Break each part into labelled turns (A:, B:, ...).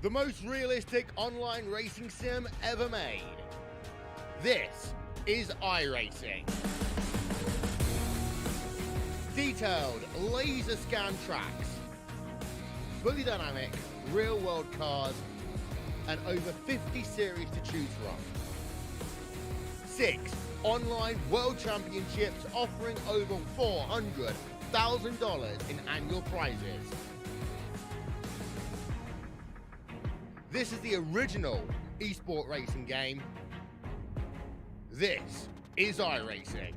A: the most realistic online racing sim ever made. This is iRacing. Detailed, laser scan tracks, fully dynamic, real world cars, and over 50 series to choose from. 6 online world championships offering over $400,000 in annual prizes. This is the original esport racing game. This is iRacing.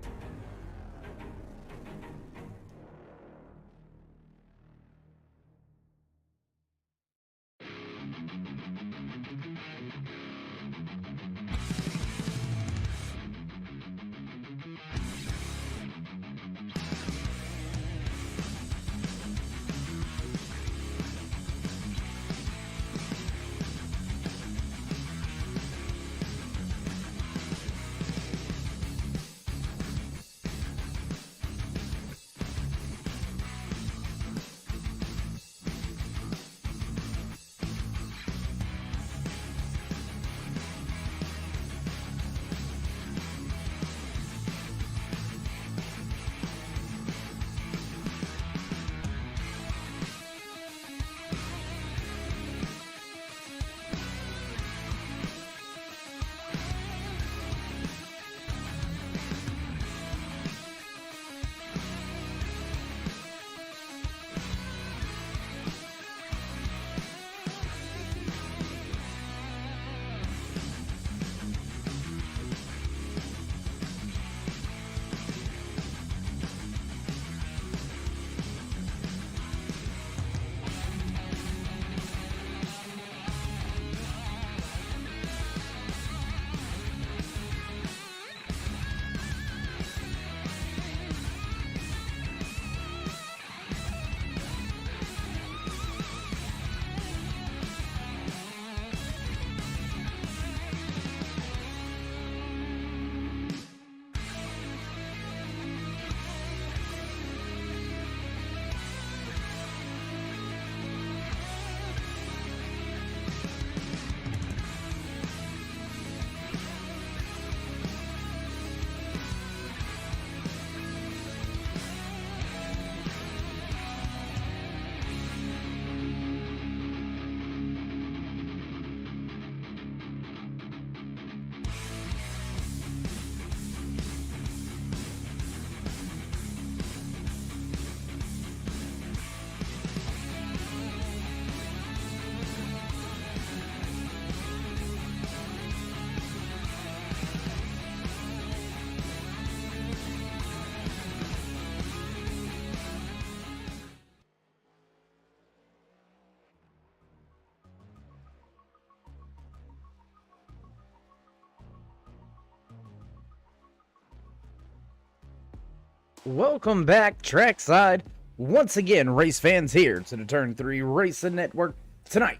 B: Welcome back, trackside. Once again, race fans here to the Turn 3 Racing Network. Tonight,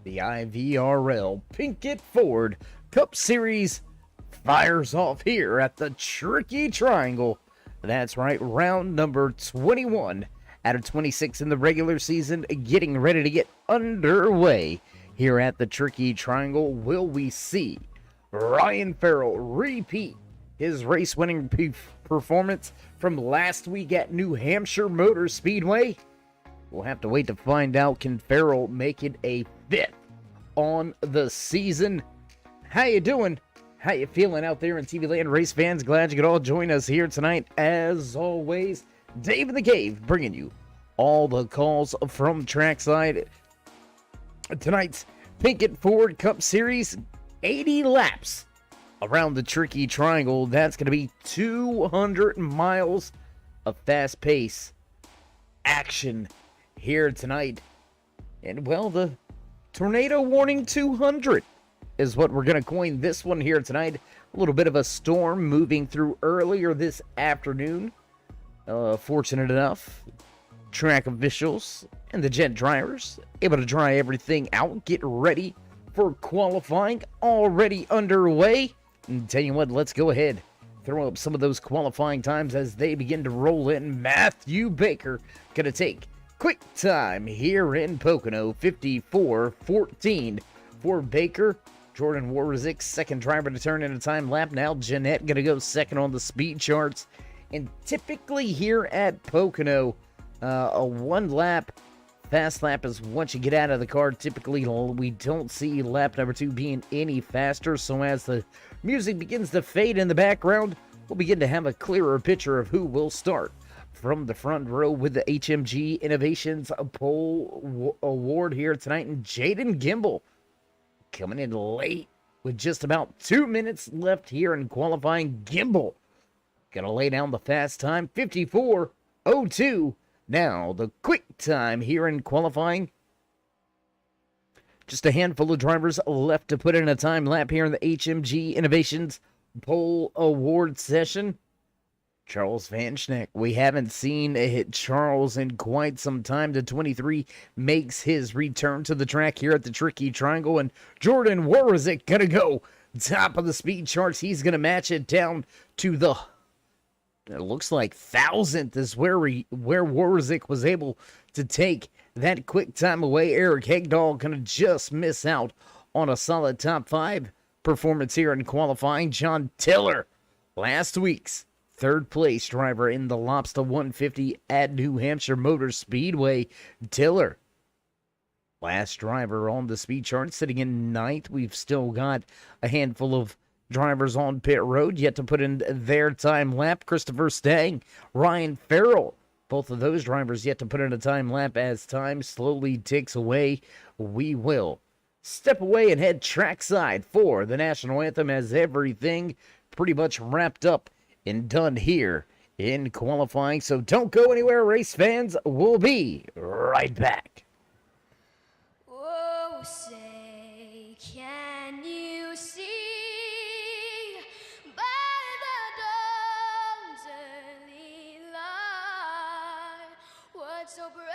B: the IVRL Pinkett Ford Cup Series fires off here at the Tricky Triangle. That's right, round number 21 out of 26 in the regular season, getting ready to get underway here at the Tricky Triangle. Will we see Ryan Farrell repeat his race-winning performance from last week at New Hampshire Motor Speedway? We'll have to wait to find out. Can Farrell make it a 5th on the season? How you doing? How you feeling out there in TV land, race fans? Glad you could all join us here tonight. As always, Dave in the Cave bringing you all the calls from trackside. Tonight's Pinkett Ford Cup Series, 80 laps around the Tricky Triangle. That's going to be 200 miles of fast-paced action here tonight. And, well, the Tornado Warning 200 is what we're going to coin this one here tonight. A little bit of a storm moving through earlier this afternoon. Fortunate enough, track officials and the jet drivers able to dry everything out, get ready for qualifying already underway. And tell you what, let's go ahead, throw up some of those qualifying times as they begin to roll in. Matthew Baker gonna take quick time here in Pocono, 54-14 for Baker. Jordan Warzik, second driver to turn in a time lap. Now Jeanette going to go second on the speed charts. And typically here at Pocono, a one lap fast lap is once you get out of the car. Typically we don't see lap number 2 being any faster. So as the music begins to fade in the background, we'll begin to have a clearer picture of who will start from the front row with the HMG Innovations Pole Award here tonight. And Jaden Gimbel coming in late with just about 2 minutes left here in qualifying. Gimbel gonna lay down the fast time, 54:02. Now the quick time here in qualifying. Just a handful of drivers left to put in a time lap here in the HMG Innovations Pole Award session. Charles Van Schneck, we haven't seen a hit Charles in quite some time. The 23 makes his return to the track here at the Tricky Triangle, and Jordan Warzik gonna go top of the speed charts. He's gonna match it down to the, it looks like 1,000th is where Warzik was able to take that quick time away. Eric Hegdahl gonna just miss out on a solid top 5 performance here in qualifying. John Tiller, last week's third place driver in the Lobster 150 at New Hampshire Motor Speedway. Tiller, last driver on the speed chart, sitting in 9th. We've still got a handful of drivers on pit road yet to put in their time lap. Christopher Stang, Ryan Farrell, both of those drivers yet to put in a time lap. As time slowly ticks away, we will step away and head trackside for the national anthem, as everything pretty much wrapped up and done here in qualifying. So don't go anywhere, race fans. We'll be right back.
C: Oh, say, can you see by the dawn's early light what so proudly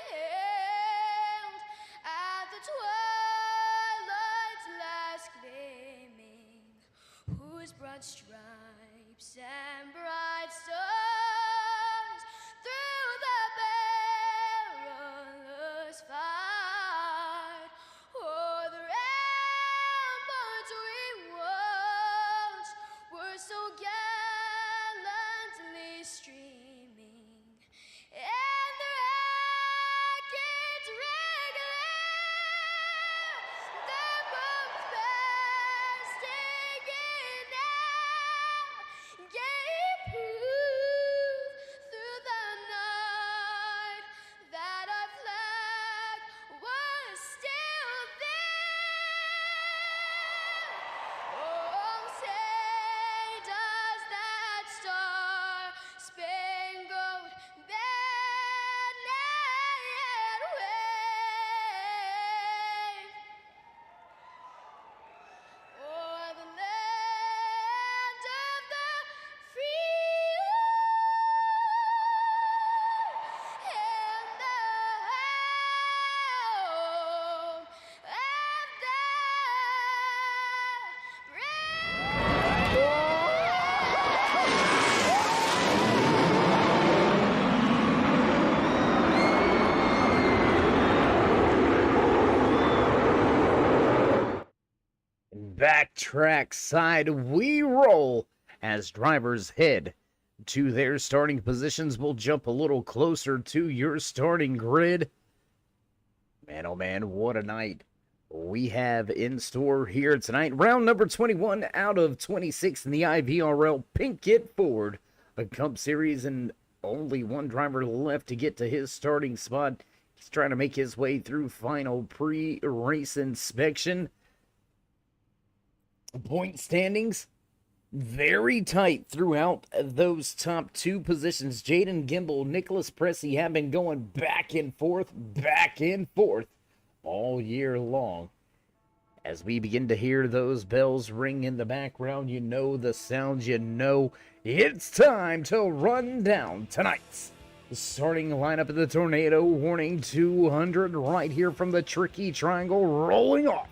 C: wailed at the twilight's last gleaming, whose broad stripes and bright stars through the perilous fight o'er the ramparts we watched were so gallantly streaming, and the rackets regular, the bombs bursting in air, gave proof through the night that our flag was still there. Oh, say does that star-spangled banner yet wave o'er the land of the free and the home of the
B: Back track side we roll as drivers head to their starting positions. We'll jump a little closer to your starting grid. Man, oh man, what a night we have in store here tonight. Round number 21 out of 26 in the IVRL Pinkett Ford, a Cup Series, and only one driver left to get to his starting spot. He's trying to make his way through final pre-race inspection. Point standings very tight throughout those top 2 positions. Jaden Gimbel, Nicholas Pressey have been going back and forth all year long. As we begin to hear those bells ring in the background, you know the sounds, you know it's time to run down tonight's starting lineup of the Tornado Warning 200 right here from the Tricky Triangle, rolling off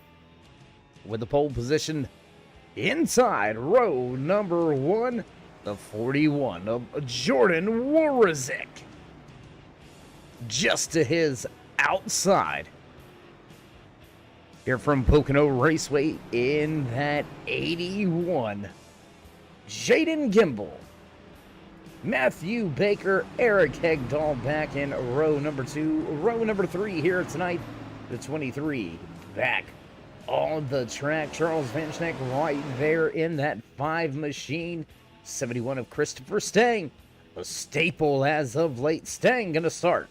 B: with the pole position inside row number 1, the 41 of Jordan Warzik. just to his outside. Here from Pocono Raceway in that 81, Jaden Gimbel, Matthew Baker, Eric Hegdahl back in row number 2. Row number 3 here tonight, the 23 back on the track. Charles Van Schneck right there in that 5 machine. 71 of Christopher Stang, a staple as of late. Stang gonna start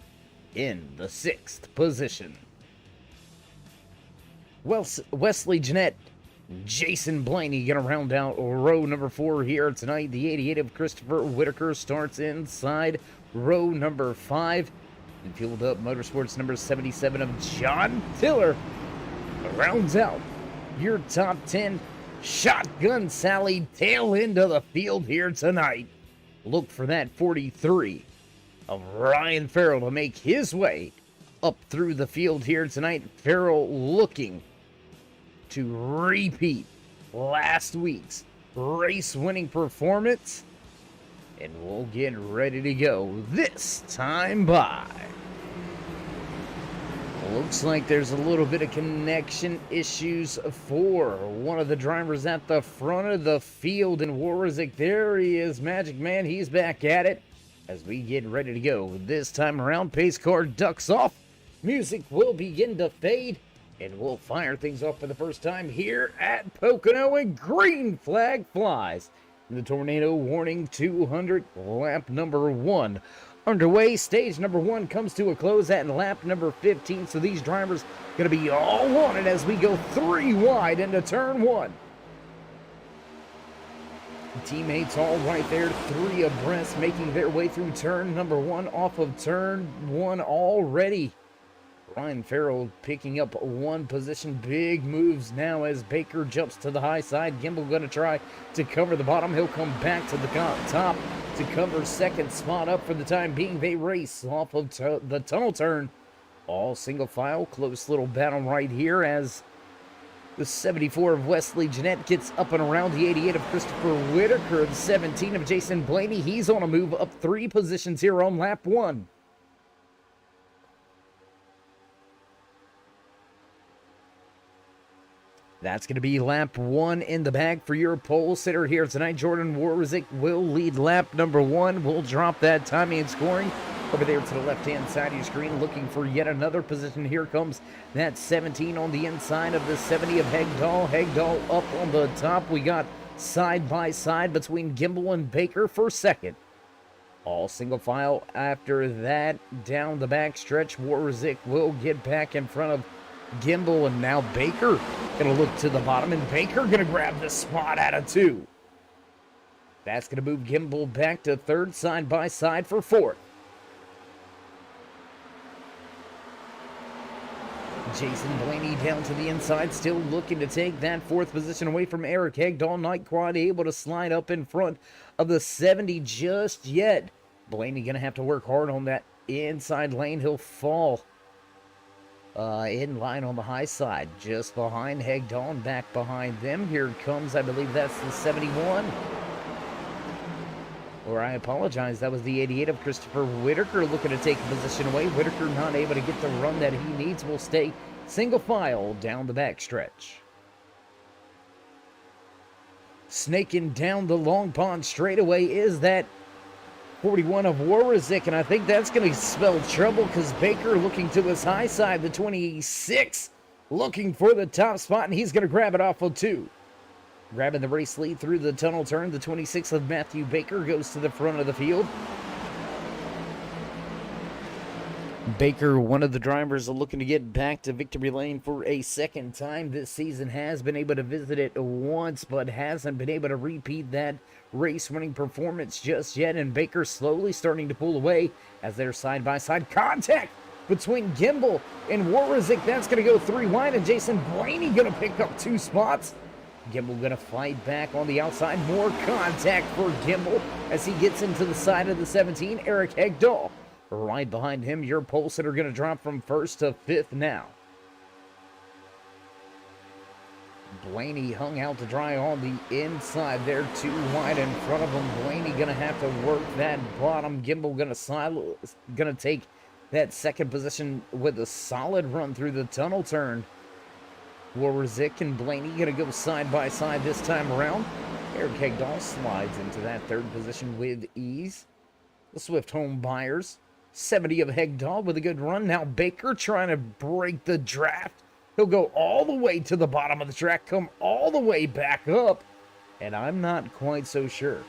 B: in the 6th position. Wesley Jeanette, Jason Blaney gonna round out row number 4 here tonight. The 88 of Christopher Whitaker starts inside row number 5. And fueled up Motorsports number 77 of John Tiller rounds out your top 10. Shotgun Sally tail end of the field here tonight. Look for that 43 of Ryan Farrell to make his way up through the field here tonight. Farrell looking to repeat last week's race-winning performance. And we'll get ready to go this time by. Looks like there's a little bit of connection issues for one of the drivers at the front of the field in Warwick. There he is, Magic Man. He's back at it as we get ready to go. This time around, pace car ducks off. Music will begin to fade, and we'll fire things off for the first time here at Pocono, and green flag flies. The Tornado Warning 200 lap number 1 underway. Stage number 1 comes to a close at lap number 15, so these drivers going to be all on it as we go 3 wide into turn 1. Teammates all right there, 3 abreast, making their way through turn number 1 off of turn 1 already. Ryan Farrell picking up 1 position. Big moves now as Baker jumps to the high side. Gimbel going to try to cover the bottom. He'll come back to the top to cover 2nd spot up for the time being. They race off of the tunnel turn. All single file. Close little battle right here as the 74 of Wesley Jeanette gets up and around. The 88 of Christopher Whitaker. The 17 of Jason Blaney. He's on a move up 3 positions here on lap 1. That's going to be lap 1 in the bag for your pole sitter here tonight. Jordan Warwick will lead lap number 1. We'll drop that timing and scoring over there to the left-hand side of your screen, looking for yet another position. Here comes that 17 on the inside of the 70 of Hegdahl. Hegdahl up on the top. We got side by side between Gimbel and Baker for 2nd. All single file after that down the back stretch. Warwick will get back in front of Gimbel, and now Baker gonna look to the bottom, and Baker gonna grab the spot out of 2. That's gonna move Gimbel back to 3rd, side by side for 4th. Jason Blaney down to the inside, still looking to take that 4th position away from Eric Hegdahl. Not quite able to slide up in front of the 70 just yet. Blaney gonna have to work hard on that inside lane. He'll fall in line on the high side, just behind Hegdahl and back behind them. Here comes, I believe that's the 71. Or I apologize, that was the 88 of Christopher Whitaker looking to take a position away. Whitaker not able to get the run that he needs. Will stay single file down the back stretch. Snaking down the Long Pond straightaway is that 41 of Warwick, and I think that's going to spell trouble because Baker looking to his high side, the 26, looking for the top spot, and he's going to grab it off of 2. Grabbing the race lead through the tunnel turn, the 26 of Matthew Baker goes to the front of the field. Baker, one of the drivers looking to get back to victory lane for a 2nd time this season, has been able to visit it once, but hasn't been able to repeat that race-winning performance just yet, and Baker slowly starting to pull away as they're side-by-side contact between Gimbel and Warwick. That's going to go 3 wide, and Jason Blaney going to pick up 2 spots. Gimbel going to fight back on the outside. More contact for Gimbel as he gets into the side of the 17. Eric Hegdahl right behind him. Your pole sitter going to drop from 1st to 5th now. Blaney hung out to dry on the inside there, 2 wide in front of him. Blaney going to have to work that bottom. Gimbel going to take that second position with a solid run through the tunnel turn. Warzik and Blaney going to go side by side this time around. Eric Hegdahl slides into that third position with ease. The Swift home buyers. 70 of Hegdahl with a good run. Now Baker trying to break the draft. He'll go all the way to the bottom of the track, come all the way back up, and I'm not quite so sure.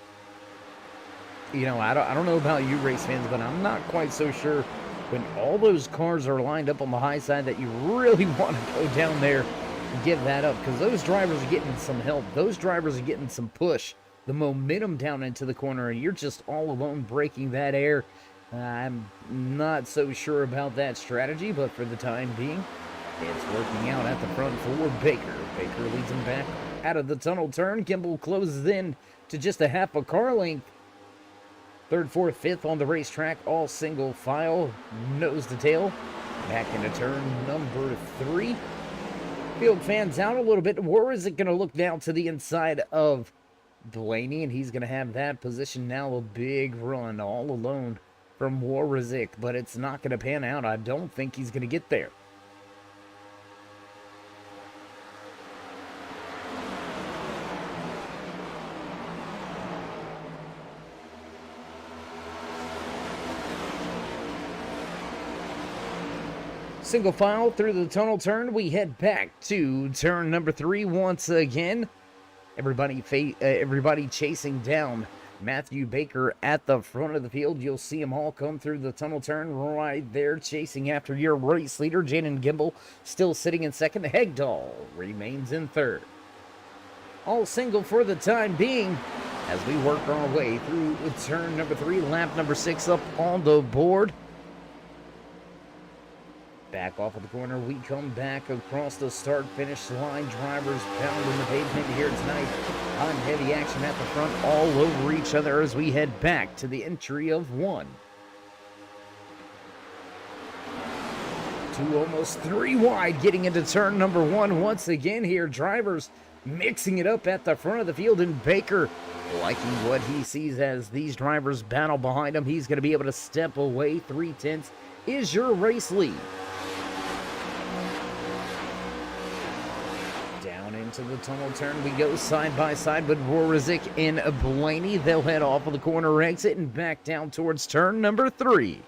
B: You know, I don't know about you race fans, but I'm not quite so sure when all those cars are lined up on the high side that you really want to go down there and give that up, because those drivers are getting some help. Those drivers are getting some push, the momentum down into the corner, and you're just all alone breaking that air. I'm not so sure about that strategy, but for the time being, it's working out at the front for Baker. Baker leads him back out of the tunnel turn. Gimbel closes in to just a half a car length. Third, fourth, fifth on the racetrack, all single file, nose to tail. Back into turn number 3. Field fans out a little bit. Where is it going to look down to the inside of Blaney? And he's going to have that position now. A big run all alone from Warzik, but it's not going to pan out. I don't think he's going to get there. Single file through the tunnel turn. We head back to turn number 3 once again. Everybody chasing down Matthew Baker at the front of the field. You'll see them all come through the tunnel turn right there, chasing after your race leader. Jaden Gimbel still sitting in second. Hegdahl remains in third. All single for the time being as we work our way through turn number 3, lap number 6 up on the board. Back off of the corner, we come back across the start-finish line. Drivers pounding the pavement here tonight on heavy action at the front, all over each other as we head back to the entry of 1. 2, almost 3 wide, getting into turn number 1 once again here. Drivers mixing it up at the front of the field, and Baker liking what he sees as these drivers battle behind him. He's going to be able to step away. 3/10 is your race lead. Into the tunnel turn we go side by side with Warzik and Blaney. They'll head off of the corner exit and back down towards turn number 3.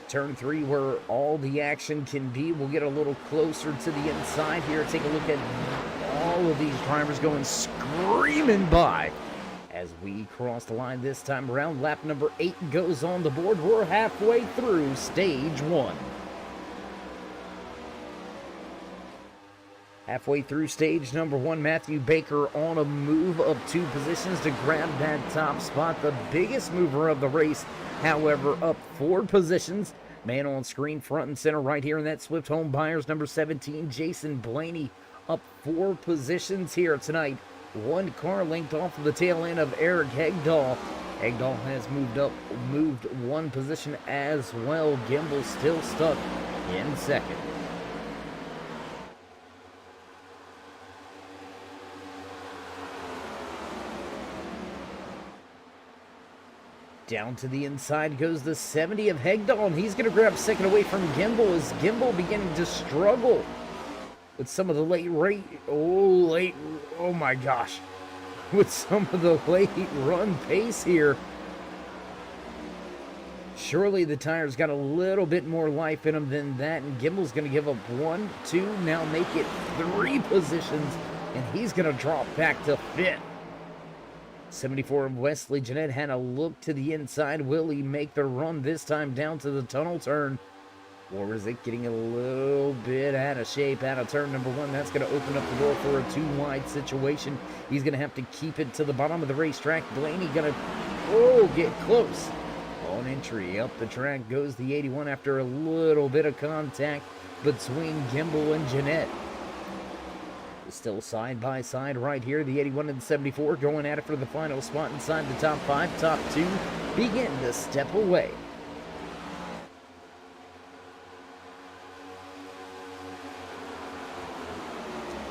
B: Turn 3 where all the action can be. We'll get a little closer to the inside here. Take a look at all of these drivers going screaming by as we cross the line this time around. Lap number 8 goes on the board. We're halfway through stage 1. Halfway through stage number 1, Matthew Baker on a move of 2 positions to grab that top spot. The biggest mover of the race, however, up 4 positions. Man on screen front and center right here in that Swift Home Buyers, number 17, Jason Blaney, up 4 positions here tonight. 1 car length off of the tail end of Eric Hegdahl. Hegdahl has moved 1 position as well. Gimbel still stuck in second. Down to the inside goes the 70 of Hegdahl, and he's going to grab second away from Gimbel as Gimbel beginning to struggle with some of the oh my gosh, with some of the late run pace here. Surely the tires got a little bit more life in them than that, and Gimbel's going to give up 1, 2, now make it 3 positions, and he's going to drop back to 5th. 74 of Wesley Jeanette had a look to the inside. Will he make the run this time down to the tunnel turn? Or is it getting a little bit out of shape out of turn number 1? That's going to open up the door for a 2-wide situation. He's going to have to keep it to the bottom of the racetrack. Blaney going to, get close. On entry, up the track goes the 81 after a little bit of contact between Gimbel and Jeanette. Still side by side right here. The 81 and the 74 going at it for the final spot inside the top 5. Top 2 begin to step away.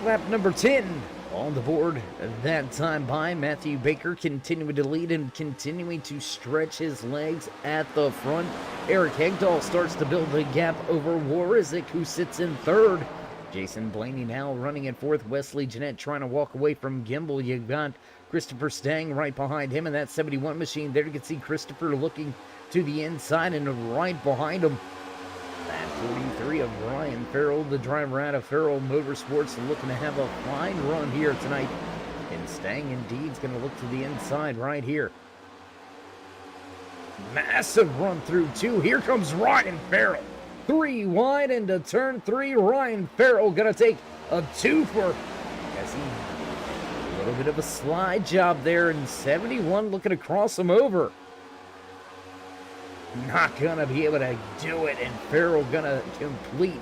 B: Lap number 10 On the board that time by Matthew Baker, continuing to lead and continuing to stretch his legs at the front. Eric Hegdahl starts to build the gap over Warizik, who sits in third. Jason Blaney now running in fourth. Wesley Jeanette trying to walk away from Gimbel. You got Christopher Stang right behind him in that 71 machine. There you can see Christopher looking to the inside, and right behind him, that 43 of Ryan Farrell, the driver out of Farrell Motorsports, looking to have a fine run here tonight. And Stang indeed is going to look to the inside right here. Massive run through two. Here comes Ryan Farrell. 3 wide into turn 3. Ryan Farrell going to take a twofer. As he, a little bit of a slide job there, and 71 looking to cross him over. Not gonna be able to do it, and Farrell gonna complete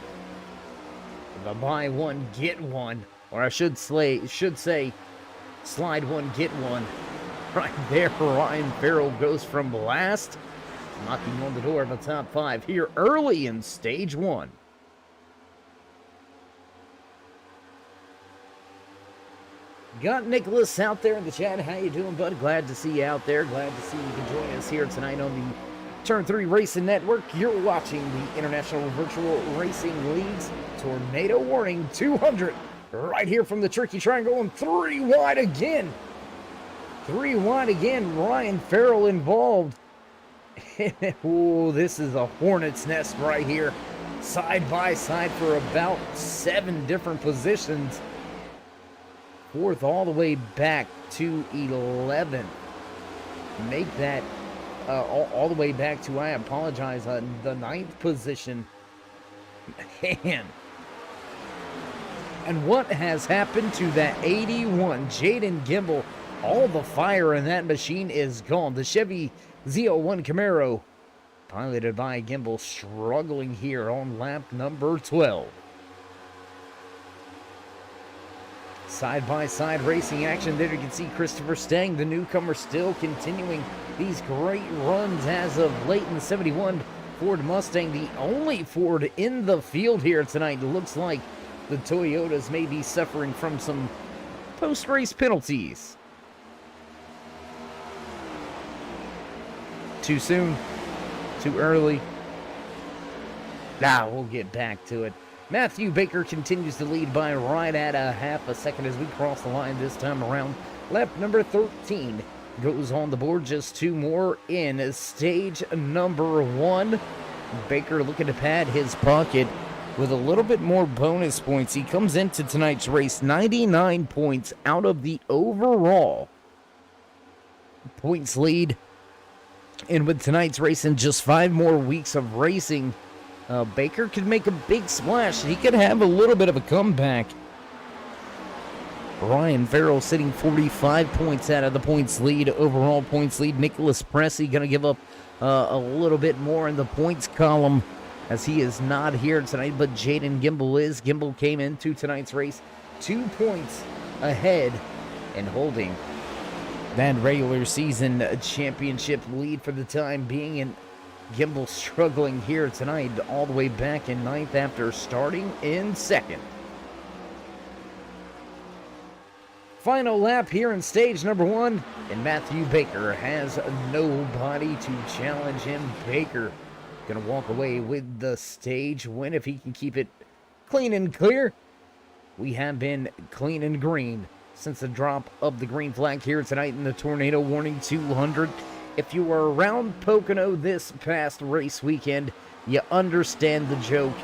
B: the buy one, get one, or I should say slide one, get one. Right there, Ryan Farrell goes from last, knocking on the door of the top 5 here early in stage 1. Got Nicholas out there in the chat. How you doing, bud? Glad to see you out there. Glad to see you can join us here tonight on the Turn 3 Racing Network. You're watching the International Virtual Racing League's Tornado Warning 200 right here from the Tricky Triangle, and 3 wide again. 3 wide again. Ryan Farrell involved. Oh, this is a hornet's nest right here. Side by side for about 7 different positions. 4th all the way back to 11th. Make that all the way back to, I apologize, the 9th position. Man. And what has happened to that 81 Jaden Gimbel? All the fire in that machine is gone. The Chevy Z01 Camaro, piloted by Gimbel, struggling here on lap number 12. Side-by-side racing action there. You can see Christopher Stang, the newcomer, still continuing these great runs as of late in the 71 Ford Mustang. The only Ford in the field here tonight. It looks like the Toyotas may be suffering from some post-race penalties. Too soon? Too early? Nah, we'll get back to it. Matthew Baker continues to lead by right at a half a second as we cross the line this time around. Lap number 13 goes on the board. Just 2 more in stage number 1. Baker looking to pad his pocket with a little bit more bonus points. He comes into tonight's race 99 points out of the overall points lead. And with tonight's race and just 5 more weeks of racing, Baker could make a big splash. He could have a little bit of a comeback. Ryan Farrell sitting 45 points out of the points lead, overall points lead. Nicholas Pressey going to give up a little bit more in the points column as he is not here tonight, but Jaden Gimbel is. Gimbel came into tonight's race 2 points ahead and holding that regular season championship lead for the time being, and Gimbel struggling here tonight all the way back in 9th after starting in 2nd. Final lap here in stage number 1, and Matthew Baker has nobody to challenge him. Baker gonna walk away with the stage win if he can keep it clean and clear. We have been clean and green since the drop of the green flag here tonight in the Tornado Warning 200. If you were around Pocono this past race weekend, you understand the joke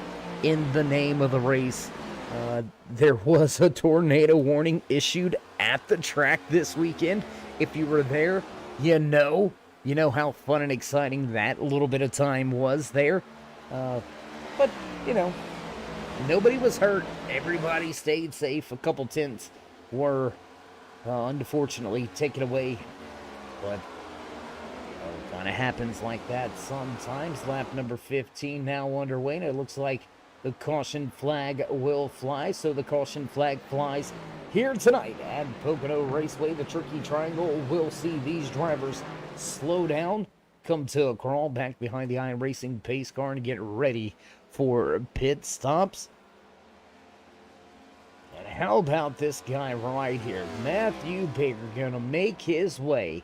B: in the name of the race. There was a tornado warning issued at the track this weekend. If you were there, you know how fun and exciting that little bit of time was there. But, nobody was hurt. Everybody stayed safe. A couple tents were, unfortunately, taken away. But kind of happens like that sometimes. Lap number 15 now underway, and it looks like the caution flag will fly. So the caution flag flies here tonight at Pocono Raceway. The Tricky Triangle will see these drivers slow down, come to a crawl back behind the iRacing pace car and get ready for pit stops. And How about this guy right here? Matthew Baker gonna make his way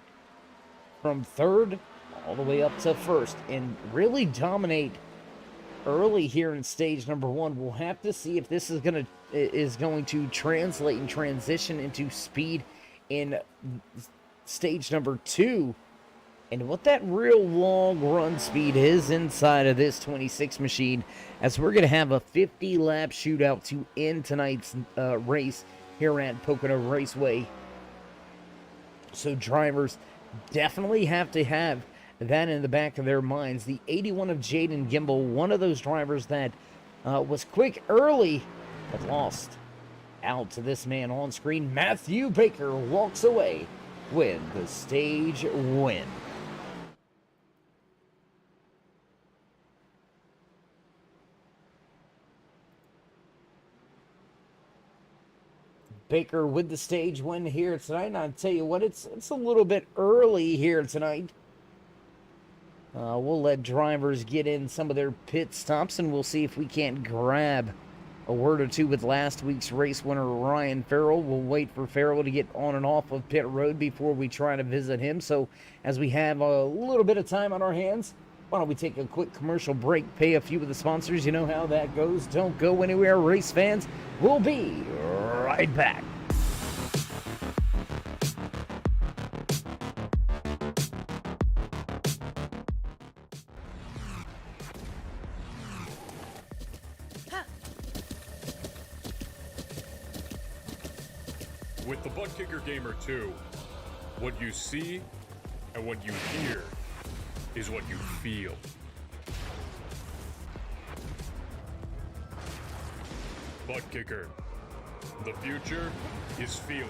B: from third all the way up to first and really dominate early here in stage number 1. We'll have to see if this is going to translate and transition into speed in stage number 2, and what that real long run speed is inside of this 26 machine, as we're going to have a 50-lap shootout to end tonight's race here at Pocono Raceway. So drivers definitely have to have that in the back of their minds. The 81 of Jaden Gimbel, one of those drivers that was quick early, but lost out to this man on screen. Matthew Baker walks away with the stage win. Baker with the stage win here tonight, and I'll tell you what, it's a little bit early here tonight. We'll let drivers get in some of their pit stops, and we'll see if we can't grab a word or two with last week's race winner, Ryan Farrell. We'll wait for Farrell to get on and off of pit road before we try to visit him. So as we have a little bit of time on our hands, why don't we take a quick commercial break, pay a few of the sponsors. You know how that goes. Don't go anywhere, race fans. We'll be right back.
D: With the Butt Kicker Gamer 2, what you see and what you hear is what you feel. Butt Kicker. The future is feeling.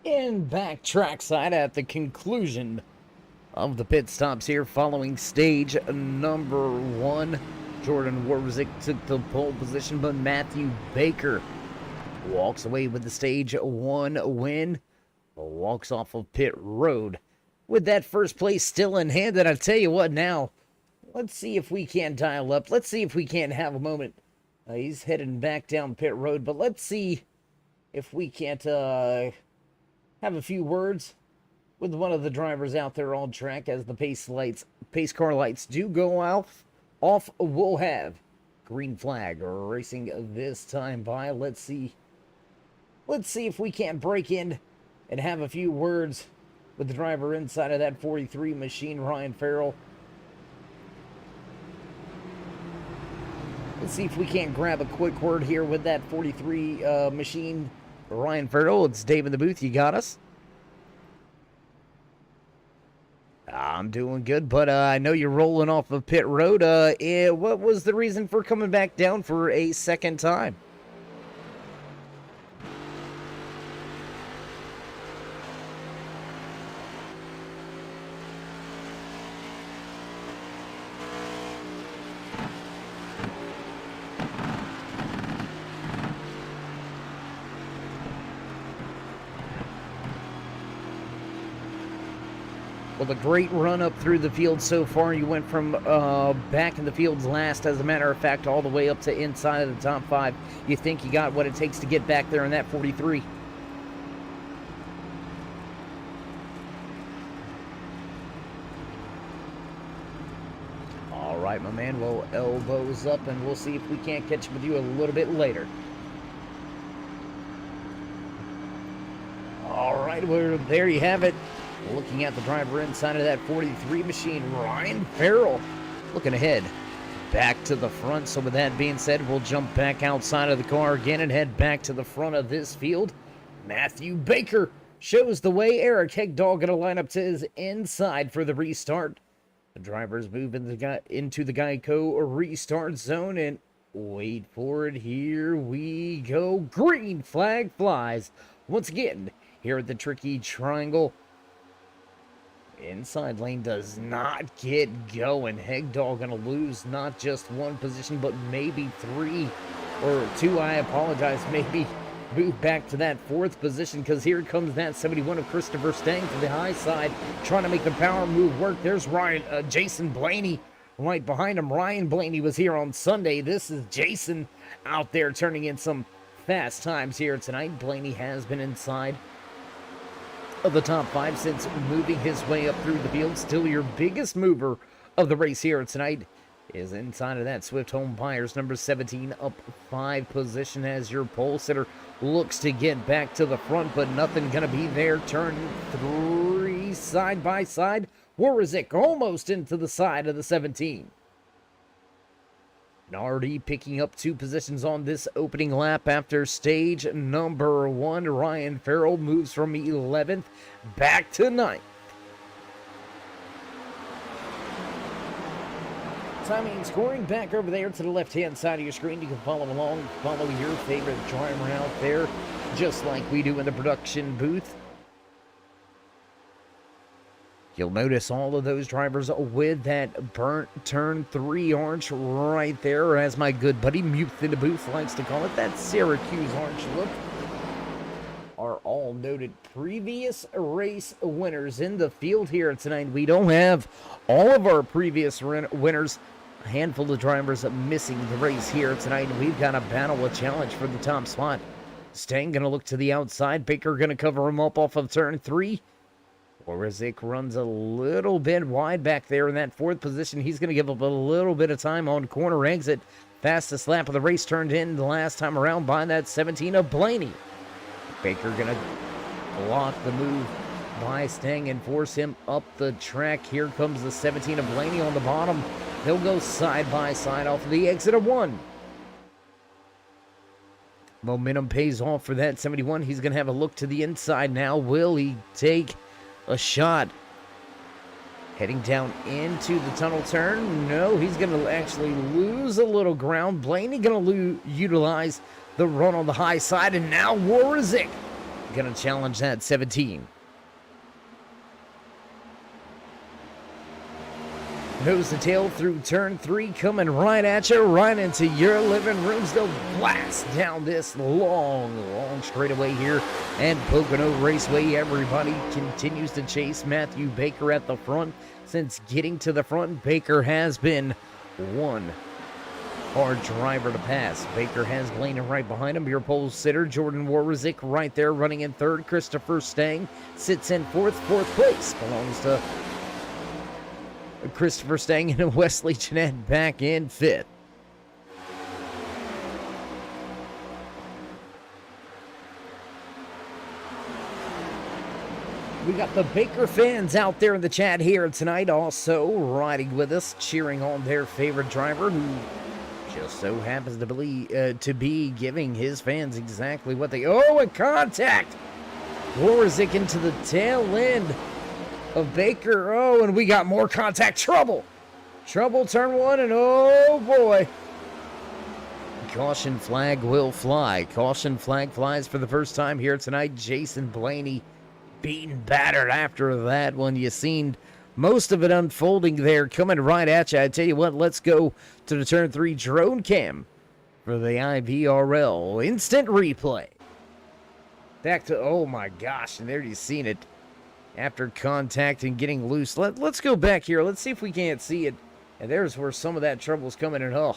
B: And back trackside at the conclusion of the pit stops here following stage number 1. Jordan Warwick took the pole position, but Matthew Baker walks away with the stage 1 win. Walks off of pit road with that first place still in hand. And I tell you what, now let's see if we can't dial up. Let's see if we can't have a moment. He's heading back down pit road, but let's see if we can't have a few words with one of the drivers out there on track as the pace car lights do go off. We'll have green flag racing this time by. Let's see if we can't break in and have a few words with the driver inside of that 43 machine, Ryan Farrell. Let's see if we can't grab a quick word here with that 43 machine, Ryan Farrell. It's Dave in the booth. You got us? I'm doing good, but I know you're rolling off of pit road. What was the reason for coming back down for a second time? Well, a great run up through the field so far. You went from back in the fields last, as a matter of fact, all the way up to inside of the top 5. You think you got what it takes to get back there in that 43? All right, my man. Well, elbows up, and we'll see if we can't catch up with you a little bit later. All right, well, there you have it. Looking at the driver inside of that 43 machine, Ryan Farrell, looking ahead back to the front. So with that being said, we'll jump back outside of the car again and head back to the front of this field. Matthew Baker shows the way. Eric Hegdahl going to line up to his inside for the restart. The drivers move into the Geico restart zone, and wait for it. Here we go. Green flag flies once again here at the tricky triangle. Inside lane does not get going. Hegdahl going to lose not just 1 position, but maybe 3 or 2. I apologize. Maybe move back to that 4th position, because here comes that 71 of Christopher Stang to the high side, trying to make the power move work. There's Jason Blaney right behind him. Ryan Blaney was here on Sunday. This is Jason out there turning in some fast times here tonight. Blaney has been inside of the top 5 since moving his way up through the field. Still your biggest mover of the race here tonight is inside of that Swift Home Buyers number 17, up 5 position as your pole sitter looks to get back to the front, but nothing gonna be there. Turn 3 side by side. Warazik almost into the side of the 17. Nardi picking up 2 positions on this opening lap after stage number 1. Ryan Farrell moves from 11th back to 9th. Timing and scoring back over there to the left-hand side of your screen. You can follow along, follow your favorite driver out there, just like we do in the production booth. You'll notice all of those drivers with that burnt turn 3 orange right there, as my good buddy Muth in the booth likes to call it, that Syracuse orange look, are all noted previous race winners in the field here tonight. We don't have all of our previous winners. A handful of drivers missing the race here tonight. We've got a battle, a challenge for the top spot. Stang going to look to the outside. Baker going to cover him up off of turn 3. Warazik runs a little bit wide back there in that 4th position. He's going to give up a little bit of time on corner exit. Fastest lap of the race turned in the last time around by that 17 of Blaney. Baker going to block the move by Stang and force him up the track. Here comes the 17 of Blaney on the bottom. They'll go side by side off of the exit of 1. Momentum pays off for that 71. He's going to have a look to the inside now. Will he take a shot? Heading down into the tunnel turn. No, he's going to actually lose a little ground. Blaney going to utilize the run on the high side, and now Warazik going to challenge that 17. Nose to tail through turn 3, coming right at you, right into your living rooms. They'll blast down this long straightaway here and Pocono Raceway. Everybody continues to chase Matthew Baker at the front. Since getting to the front, Baker has been one hard driver to pass. Baker has Blaney right behind him. Your pole sitter, Jordan Warazik, right there running in 3rd. Christopher Stang sits in 4th. 4th place belongs to Christopher Stang, and Wesley Jeanette back in 5th. We got the Baker fans out there in the chat here tonight, also riding with us, cheering on their favorite driver, who just so happens to be giving his fans exactly what they... Oh, and contact! Warazik into the tail end of Baker. Oh, and we got more contact. Trouble, turn 1, and oh boy. Caution flag will fly. Caution flag flies for the first time here tonight. Jason Blaney beaten, battered after that one. You seen most of it unfolding there, coming right at you. I tell you what, let's go to the turn 3 drone cam for the IVRL instant replay. Back to, oh my gosh, and there you've seen it. after contact and getting loose. Let's go back here. Let's see if we can't see it. And there's where some of that trouble's coming in. Oh.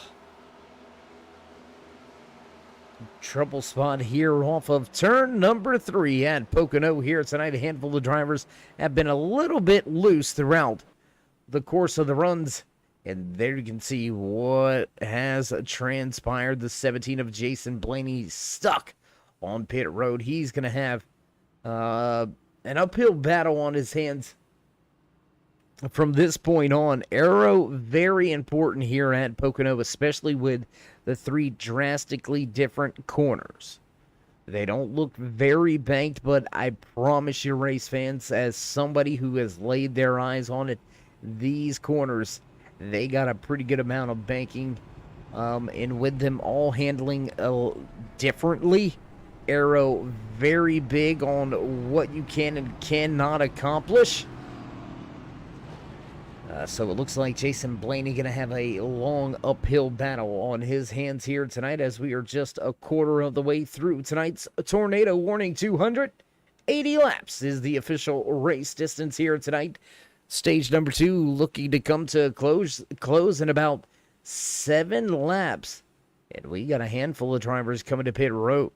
B: Trouble spot here off of turn number 3 at Pocono here tonight. A handful of drivers have been a little bit loose throughout the course of the runs. And there you can see what has transpired. The 17 of Jason Blaney stuck on pit road. He's going to have an uphill battle on his hands from this point on. Aero, very important here at Pocono, especially with the 3 drastically different corners. They don't look very banked, but I promise you, race fans, as somebody who has laid their eyes on it, these corners, they got a pretty good amount of banking, and with them all handling differently. Aero very big on what you can and cannot accomplish. So it looks like Jason Blaney going to have a long uphill battle on his hands here tonight, as we are just a quarter of the way through tonight's Tornado Warning 200. 80 laps is the official race distance here tonight. Stage number 2 looking to come to close in about 7 laps. And we got a handful of drivers coming to pit road.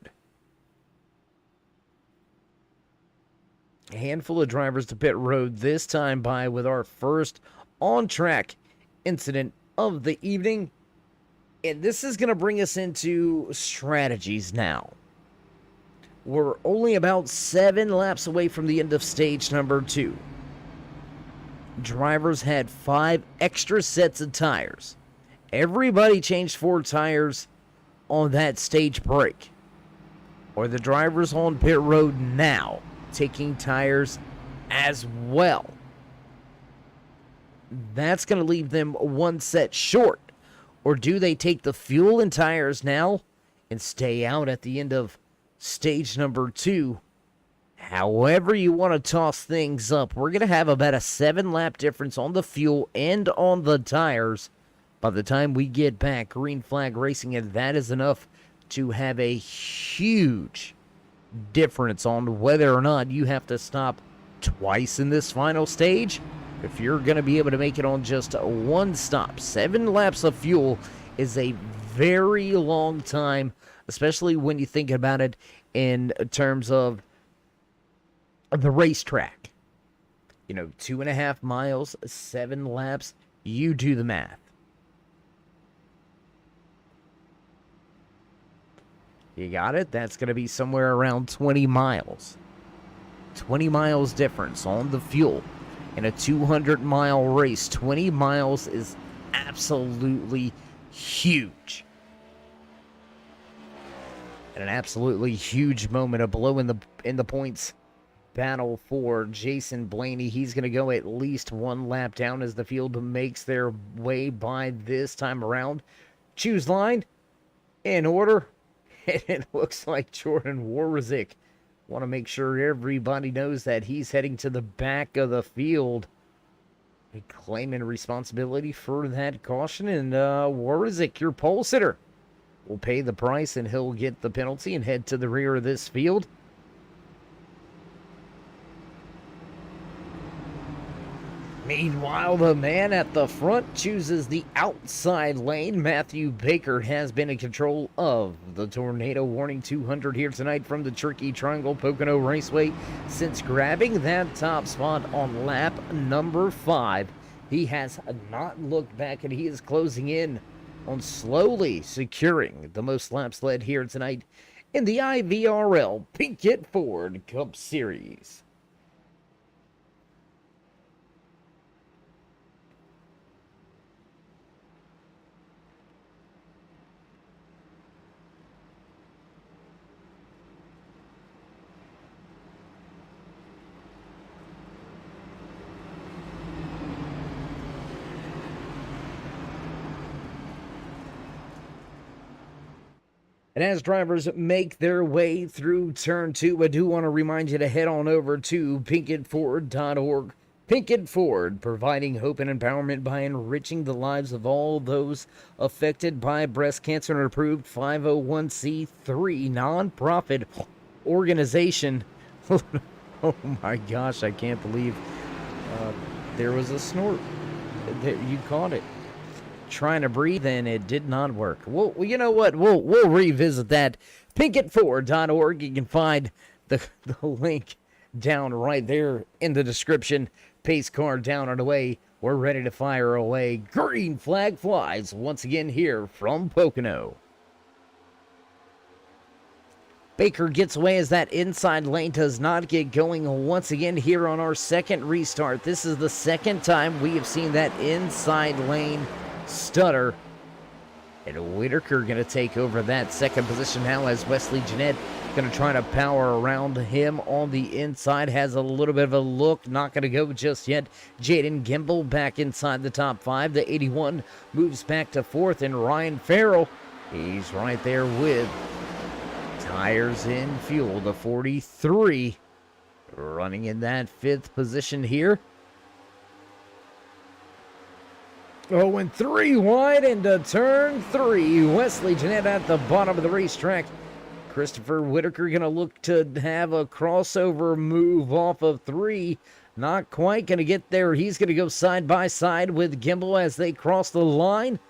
B: A handful of drivers to pit road this time by with our first on-track incident of the evening. And this is going to bring us into strategies now. We're only about 7 laps away from the end of stage number 2. Drivers had 5 extra sets of tires. Everybody changed 4 tires on that stage break. Or the drivers on pit road now taking tires as well. That's going to leave them 1 set short. Or do they take the fuel and tires now and stay out at the end of stage number 2? However you want to toss things up, we're going to have about a 7-lap difference on the fuel and on the tires by the time we get back. Green flag racing, and that is enough to have a huge difference on whether or not you have to stop twice in this final stage. If you're going to be able to make it on just 1 stop, 7 laps of fuel is a very long time, especially when you think about it in terms of the racetrack. 2.5 miles, 7 laps, you do the math. You got it? That's going to be somewhere around 20 miles. 20 miles difference on the fuel. In a 200-mile race, 20 miles is absolutely huge. And an absolutely huge moment, a blow in the points battle for Jason Blaney. He's going to go at least 1 lap down as the field makes their way by this time around. Choose line in order. And it looks like Jordan Warzik. Want to make sure everybody knows that he's heading to the back of the field. Claiming responsibility for that caution. And Warzik, your pole sitter, will pay the price and he'll get the penalty and head to the rear of this field. Meanwhile, the man at the front chooses the outside lane. Matthew Baker has been in control of the Tornado Warning 200 here tonight from the Tricky Triangle Pocono Raceway since grabbing that top spot on lap number 5. He has not looked back, and he is closing in on slowly securing the most laps led here tonight in the IVRL Pinkett Ford Cup Series. And as drivers make their way through turn 2, I do want to remind you to head on over to pinkettford.org. Pinkett Ford, providing hope and empowerment by enriching the lives of all those affected by breast cancer, an approved 501c3 nonprofit organization Oh my gosh, I can't believe there was a snort. You caught it. Trying to breathe and it did not work. Well, you know what? We'll revisit that. Pinkett4.org. You can find the link down right there in the description. Pace car down and away. We're ready to fire away. Green flag flies once again here from Pocono. Baker gets away as that inside lane does not get going once again here on our second restart. This is the second time we have seen that inside lane stutter. And Whitaker going to take over that second position now as Wesley Jeanette going to try to power around him on the inside. Has a little bit of a look. Not going to go just yet. Jaden Gimbel back inside the top 5. The 81 moves back to 4th. And Ryan Farrell, he's right there with tires in fuel. The 43 running in that 5th position here. Oh, and 3 wide into turn 3. Wesley Jeanette at the bottom of the racetrack. Christopher Whitaker going to look to have a crossover move off of 3. Not quite going to get there. He's going to go side by side with Gimbel as they cross the line.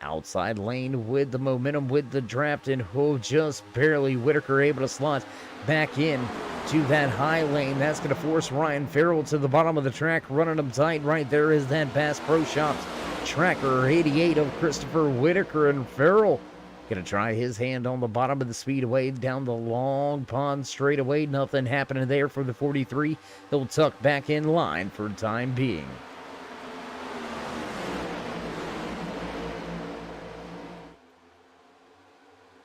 B: Outside lane with the momentum with the draft, and just barely Whitaker able to slot back in to that high lane. That's going to force Ryan Farrell to the bottom of the track, running him tight. Right there is that Bass Pro Shops tracker 88 of Christopher Whitaker, and Farrell going to try his hand on the bottom of the speedway down the long pond straightaway. Nothing happening there for the 43. He'll tuck back in line for time being.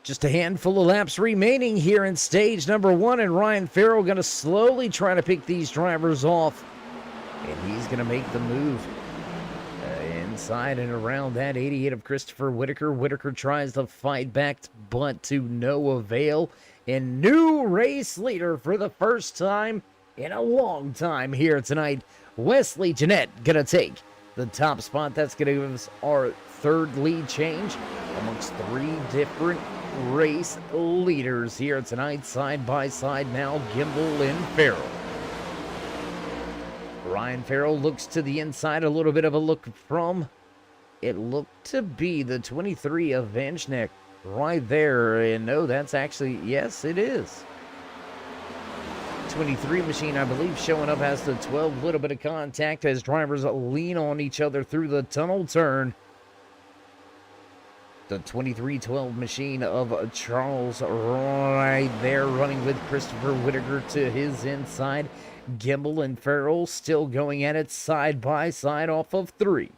B: Just a handful of laps remaining here in stage number 1, and Ryan Farrell going to slowly try to pick these drivers off. And he's going to make the move inside and around that 88 of Christopher Whitaker. Whitaker tries to fight back, but to no avail. And new race leader for the first time in a long time here tonight. Wesley Jeanette going to take the top spot. That's going to give us our 3rd lead change amongst 3 different race leaders here tonight, side by side now, Gimbel and Farrell. Ryan Farrell looks to the inside, a little bit of a look from, it looked to be the 23 of Vanchnek right there, and no, that's actually, yes, it is. 23 machine, I believe, showing up as the 12, little bit of contact as drivers lean on each other through the tunnel turn. The 2312 machine of Charles right there running with Christopher Whitaker to his inside. Gimbel and Farrell still going at it side by side off of 3.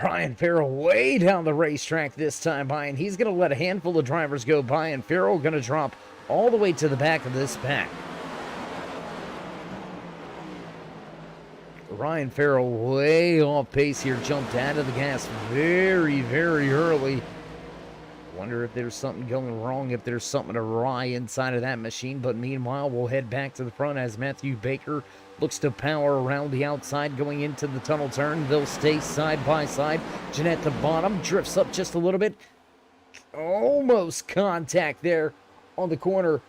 B: Ryan Farrell way down the racetrack this time by, and he's going to let a handful of drivers go by, and Farrell going to drop all the way to the back of this pack. Ryan Farrell way off pace here, jumped out of the gas very, very early. Wonder if there's something going wrong, if there's something awry inside of that machine. But meanwhile, we'll head back to the front as Matthew Baker looks to power around the outside going into the tunnel turn. They'll stay side by side. Jeanette at the bottom, drifts up just a little bit. Almost contact there on the corner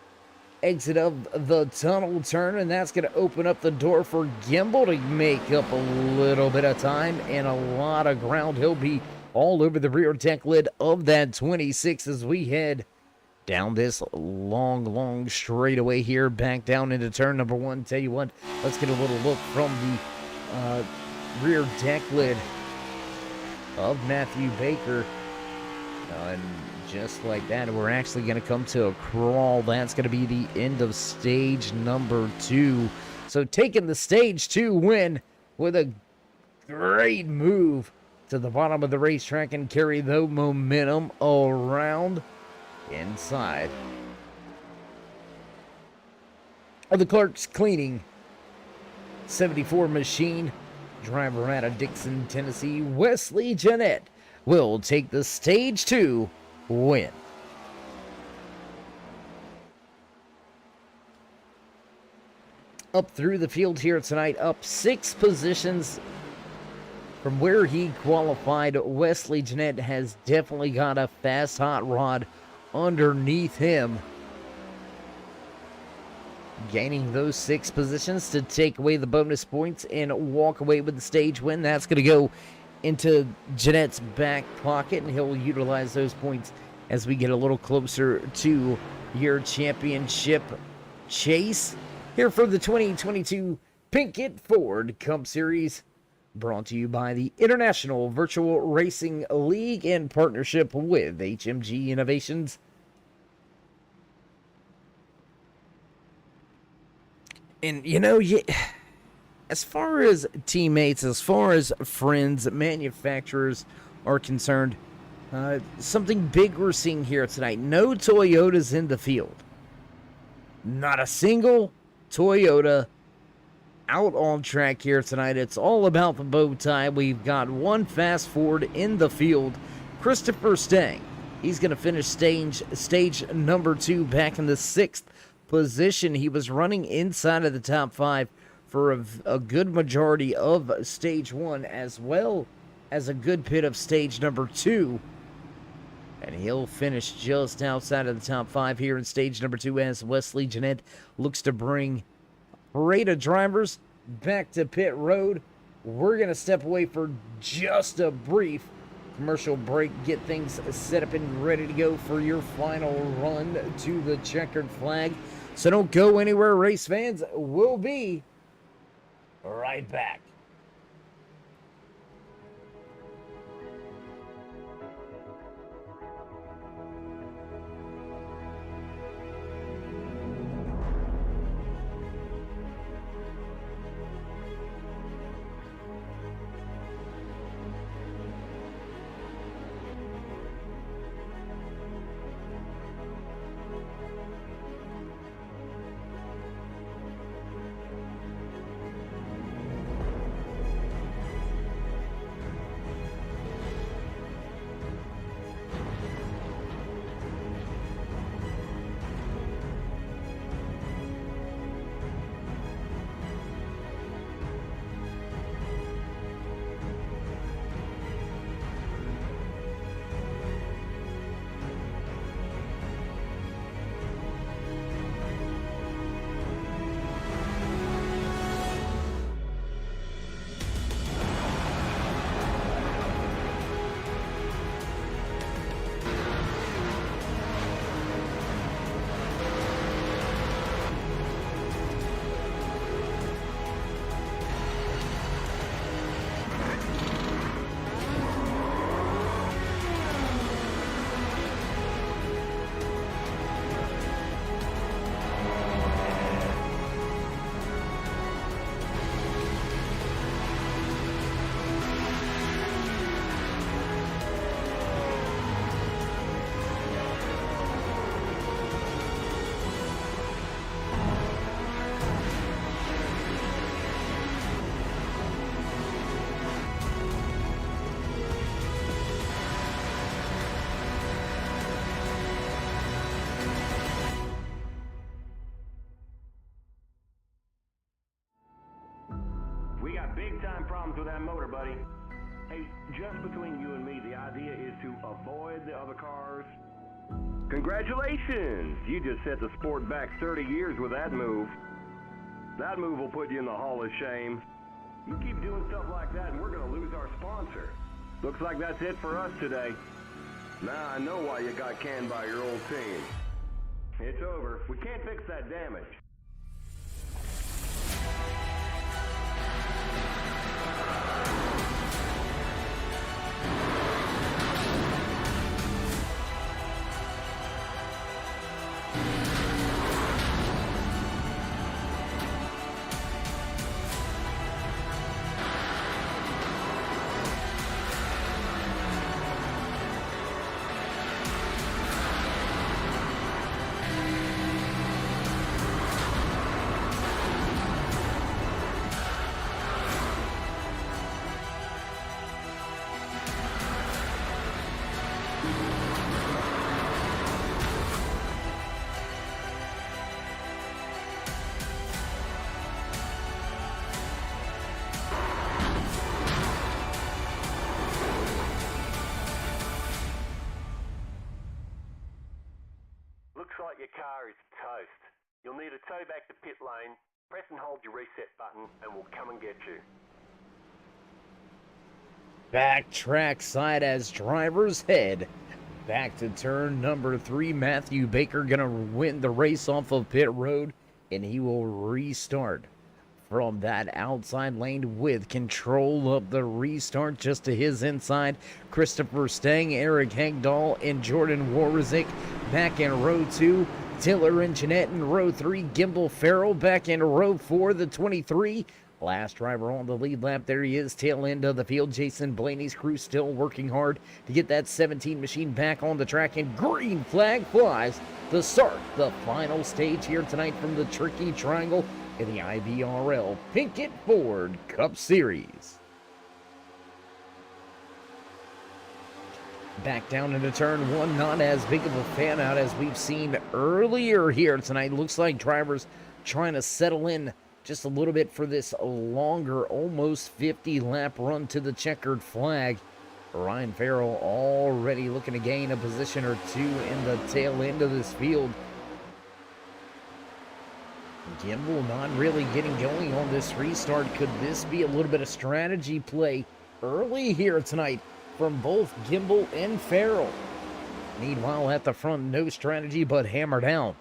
B: exit of the tunnel turn, and that's going to open up the door for Gimbel to make up a little bit of time and a lot of ground. He'll be all over the rear deck lid of that 26 as we head down this long straightaway here, back down into turn number 1. Tell you what, let's get a little look from the rear deck lid of Matthew Baker. And just like that, we're actually going to come to a crawl. That's going to be the end of stage number 2. So taking the stage 2 win with a great move to the bottom of the racetrack and carry the momentum around inside of the Clark's Cleaning 74 machine. Driver out of Dixon, Tennessee, Wesley Jeanette will take the stage 2 win. Up through the field here tonight, up 6 positions from where he qualified. Wesley Jeanette has definitely got a fast hot rod underneath him, gaining those 6 positions to take away the bonus points and walk away with the stage win. That's going to go into Jeanette's back pocket, and he'll utilize those points as we get a little closer to your championship chase here for the 2022 Pinkett Ford Cup Series, brought to you by the International Virtual Racing League in partnership with HMG Innovations. And, you know, as far as teammates, as far as friends, manufacturers are concerned, something big we're seeing here tonight. No Toyotas in the field. Not a single Toyota out on track here tonight. It's all about the bow tie. We've got one fast Ford in the field, Christopher Stang. He's going to finish stage number 2 back in the 6th position. He was running inside of the top 5 for a good majority of stage 1, as well as a good bit of stage number 2. And he'll finish just outside of the top 5 here in stage number 2 as Wesley Jeanette looks to bring a parade of drivers back to pit road. We're going to step away for just a brief commercial break, get things set up and ready to go for your final run to the checkered flag. So don't go anywhere, race fans. We'll be right back.
E: We got big time problems with that motor, buddy. Hey, just between you and me, the idea is to avoid the other cars. Congratulations! You just set the sport back 30 years with that move. That move will put you in the Hall of Shame. You keep doing stuff like that and we're gonna lose our sponsor. Looks like that's it for us today. Now I know why you got canned by your old team. It's over. We can't fix that damage.
F: your car is toast. You'll need a tow back to pit lane, press and hold your reset button, and we'll come and get you.
B: Back track side as drivers head back to turn number 3. Matthew Baker gonna win the race off of pit road, and he will restart from that outside lane with control of the restart just to his inside. Christopher Stang, Eric Hegdahl, and Jordan Warazik back in row 2. Tiller and Jeanette in row 3. Gimbal Farrell back in row 4, the 23. Last driver on the lead lap, there he is, tail end of the field. Jason Blaney's crew still working hard to get that 17 machine back on the track, and green flag flies to start the final stage here tonight from the Tricky Triangle in the IVRL Pinkett Ford Cup Series. Back down into turn 1, not as big of a fan out as we've seen earlier here tonight. Looks like drivers trying to settle in just a little bit for this longer, almost 50 lap run to the checkered flag. Ryan Farrell already looking to gain a position or 2 in the tail end of this field. Gimbal not really getting going on this restart. Could this be a little bit of strategy play early here tonight from both Gimbal and Farrell? Meanwhile, at the front, no strategy but hammer down.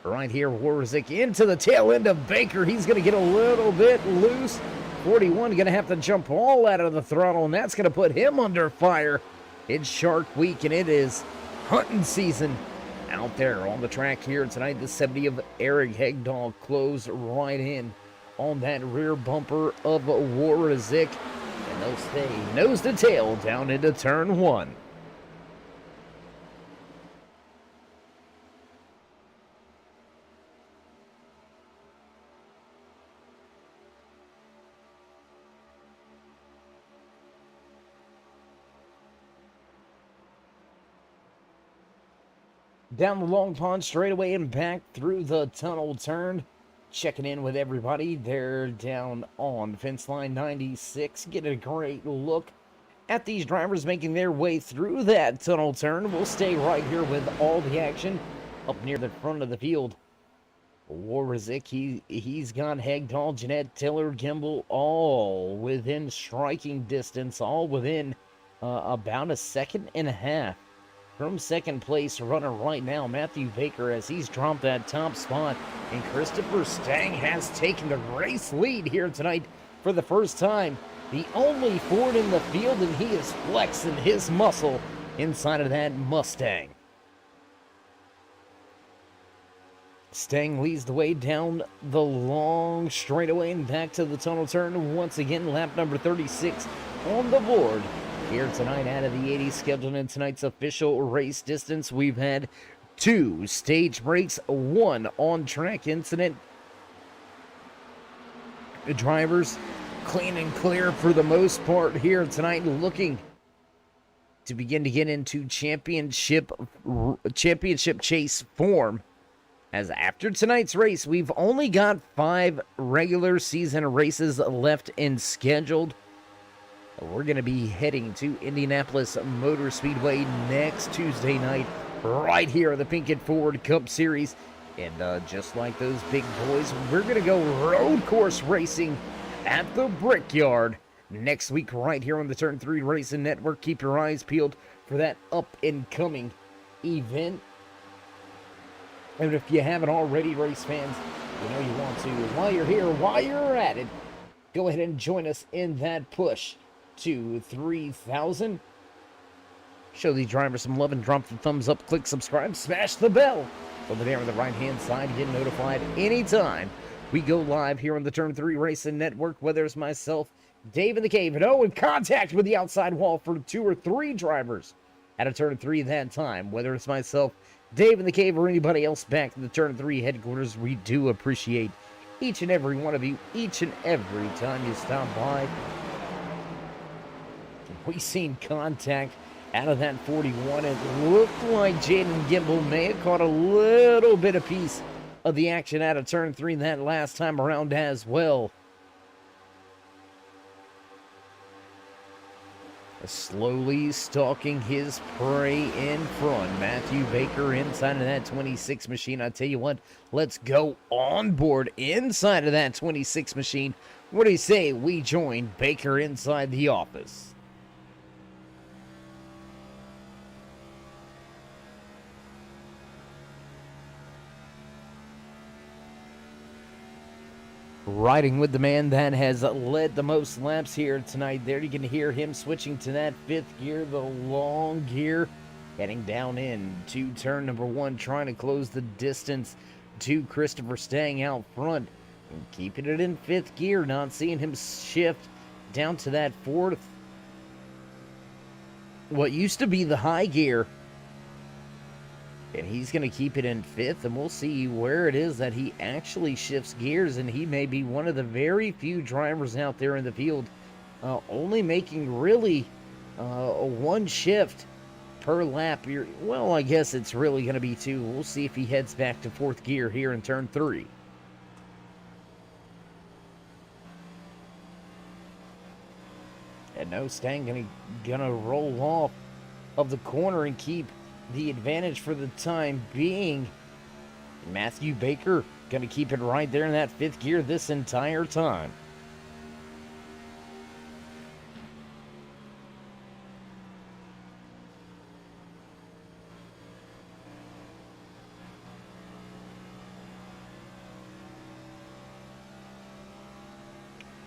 B: Right here, Warazik into the tail end of Baker. He's going to get a little bit loose. 41 going to have to jump all out of the throttle, and that's going to put him under fire. It's Shark Week, and it is hunting season out there on the track here tonight. The 70 of Eric Hegdahl closed right in on that rear bumper of Warazik, and they'll stay nose to tail down into turn 1. Down the Long Pond straightaway and back through the tunnel turn. Checking in with everybody. They're down on fence line 96. Get a great look at these drivers making their way through that tunnel turn. We'll stay right here with all the action up near the front of the field. Warazik, he's got Hegdahl, Jeanette, Tiller, Gimbal, all within striking distance, all within about a second and a half from second place runner right now, Matthew Baker, as he's dropped that top spot. And Christopher Stang has taken the race lead here tonight for the first time. The only Ford in the field, and he is flexing his muscle inside of that Mustang. Stang leads the way down the long straightaway and back to the tunnel turn. Once again, lap number 36 on the board here tonight out of the 80 scheduled in tonight's official race distance. We've had 2 stage breaks, 1 on-track incident. The drivers clean and clear for the most part here tonight, looking to begin to get into championship chase form. As after tonight's race, we've only got 5 regular season races left and scheduled. We're going to be heading to Indianapolis Motor Speedway next Tuesday night, right here at the Pinkett Ford Cup Series. And just like those big boys, we're going to go road course racing at the Brickyard next week, right here on the Turn 3 Racing Network. Keep your eyes peeled for that up-and-coming event. And if you haven't already, race fans, you know you want to, while you're here, while you're at it, go ahead and join us in that push to 3,000. Show these drivers some love and drop the thumbs up, click subscribe, smash the bell over there on the right hand side. Get notified anytime we go live here on the Turn 3 Racing Network, whether it's myself, Dave in the Cave, and in contact with the outside wall for 2 or 3 drivers at a Turn 3 that time, whether it's myself, Dave in the Cave, or anybody else back in the Turn 3 headquarters. We do appreciate each and every one of you, each and every time you stop by. We seen contact out of that 41. It looked like Jaden Gimbal may have caught a little bit of piece of the action out of turn 3 that last time around as well. slowly stalking his prey in front. Matthew Baker inside of that 26 machine. I tell you what, let's go on board inside of that 26 machine. What do you say we join Baker inside the office? Riding with the man that has led the most laps here tonight. There you can hear him switching to that 5th gear, the long gear, heading down into turn number 1, trying to close the distance to Christopher, staying out front and keeping it in 5th gear. Not seeing him shift down to that 4th, what used to be the high gear. And he's going to keep it in 5th, and we'll see where it is that he actually shifts gears. And he may be one of the very few drivers out there in the field only making really one shift per lap. Well, I guess it's really going to be 2. We'll see if he heads back to 4th gear here in turn 3. And no, Stang gonna roll off of the corner and keep the advantage for the time being. Matthew Baker going to keep it right there in that 5th gear this entire time.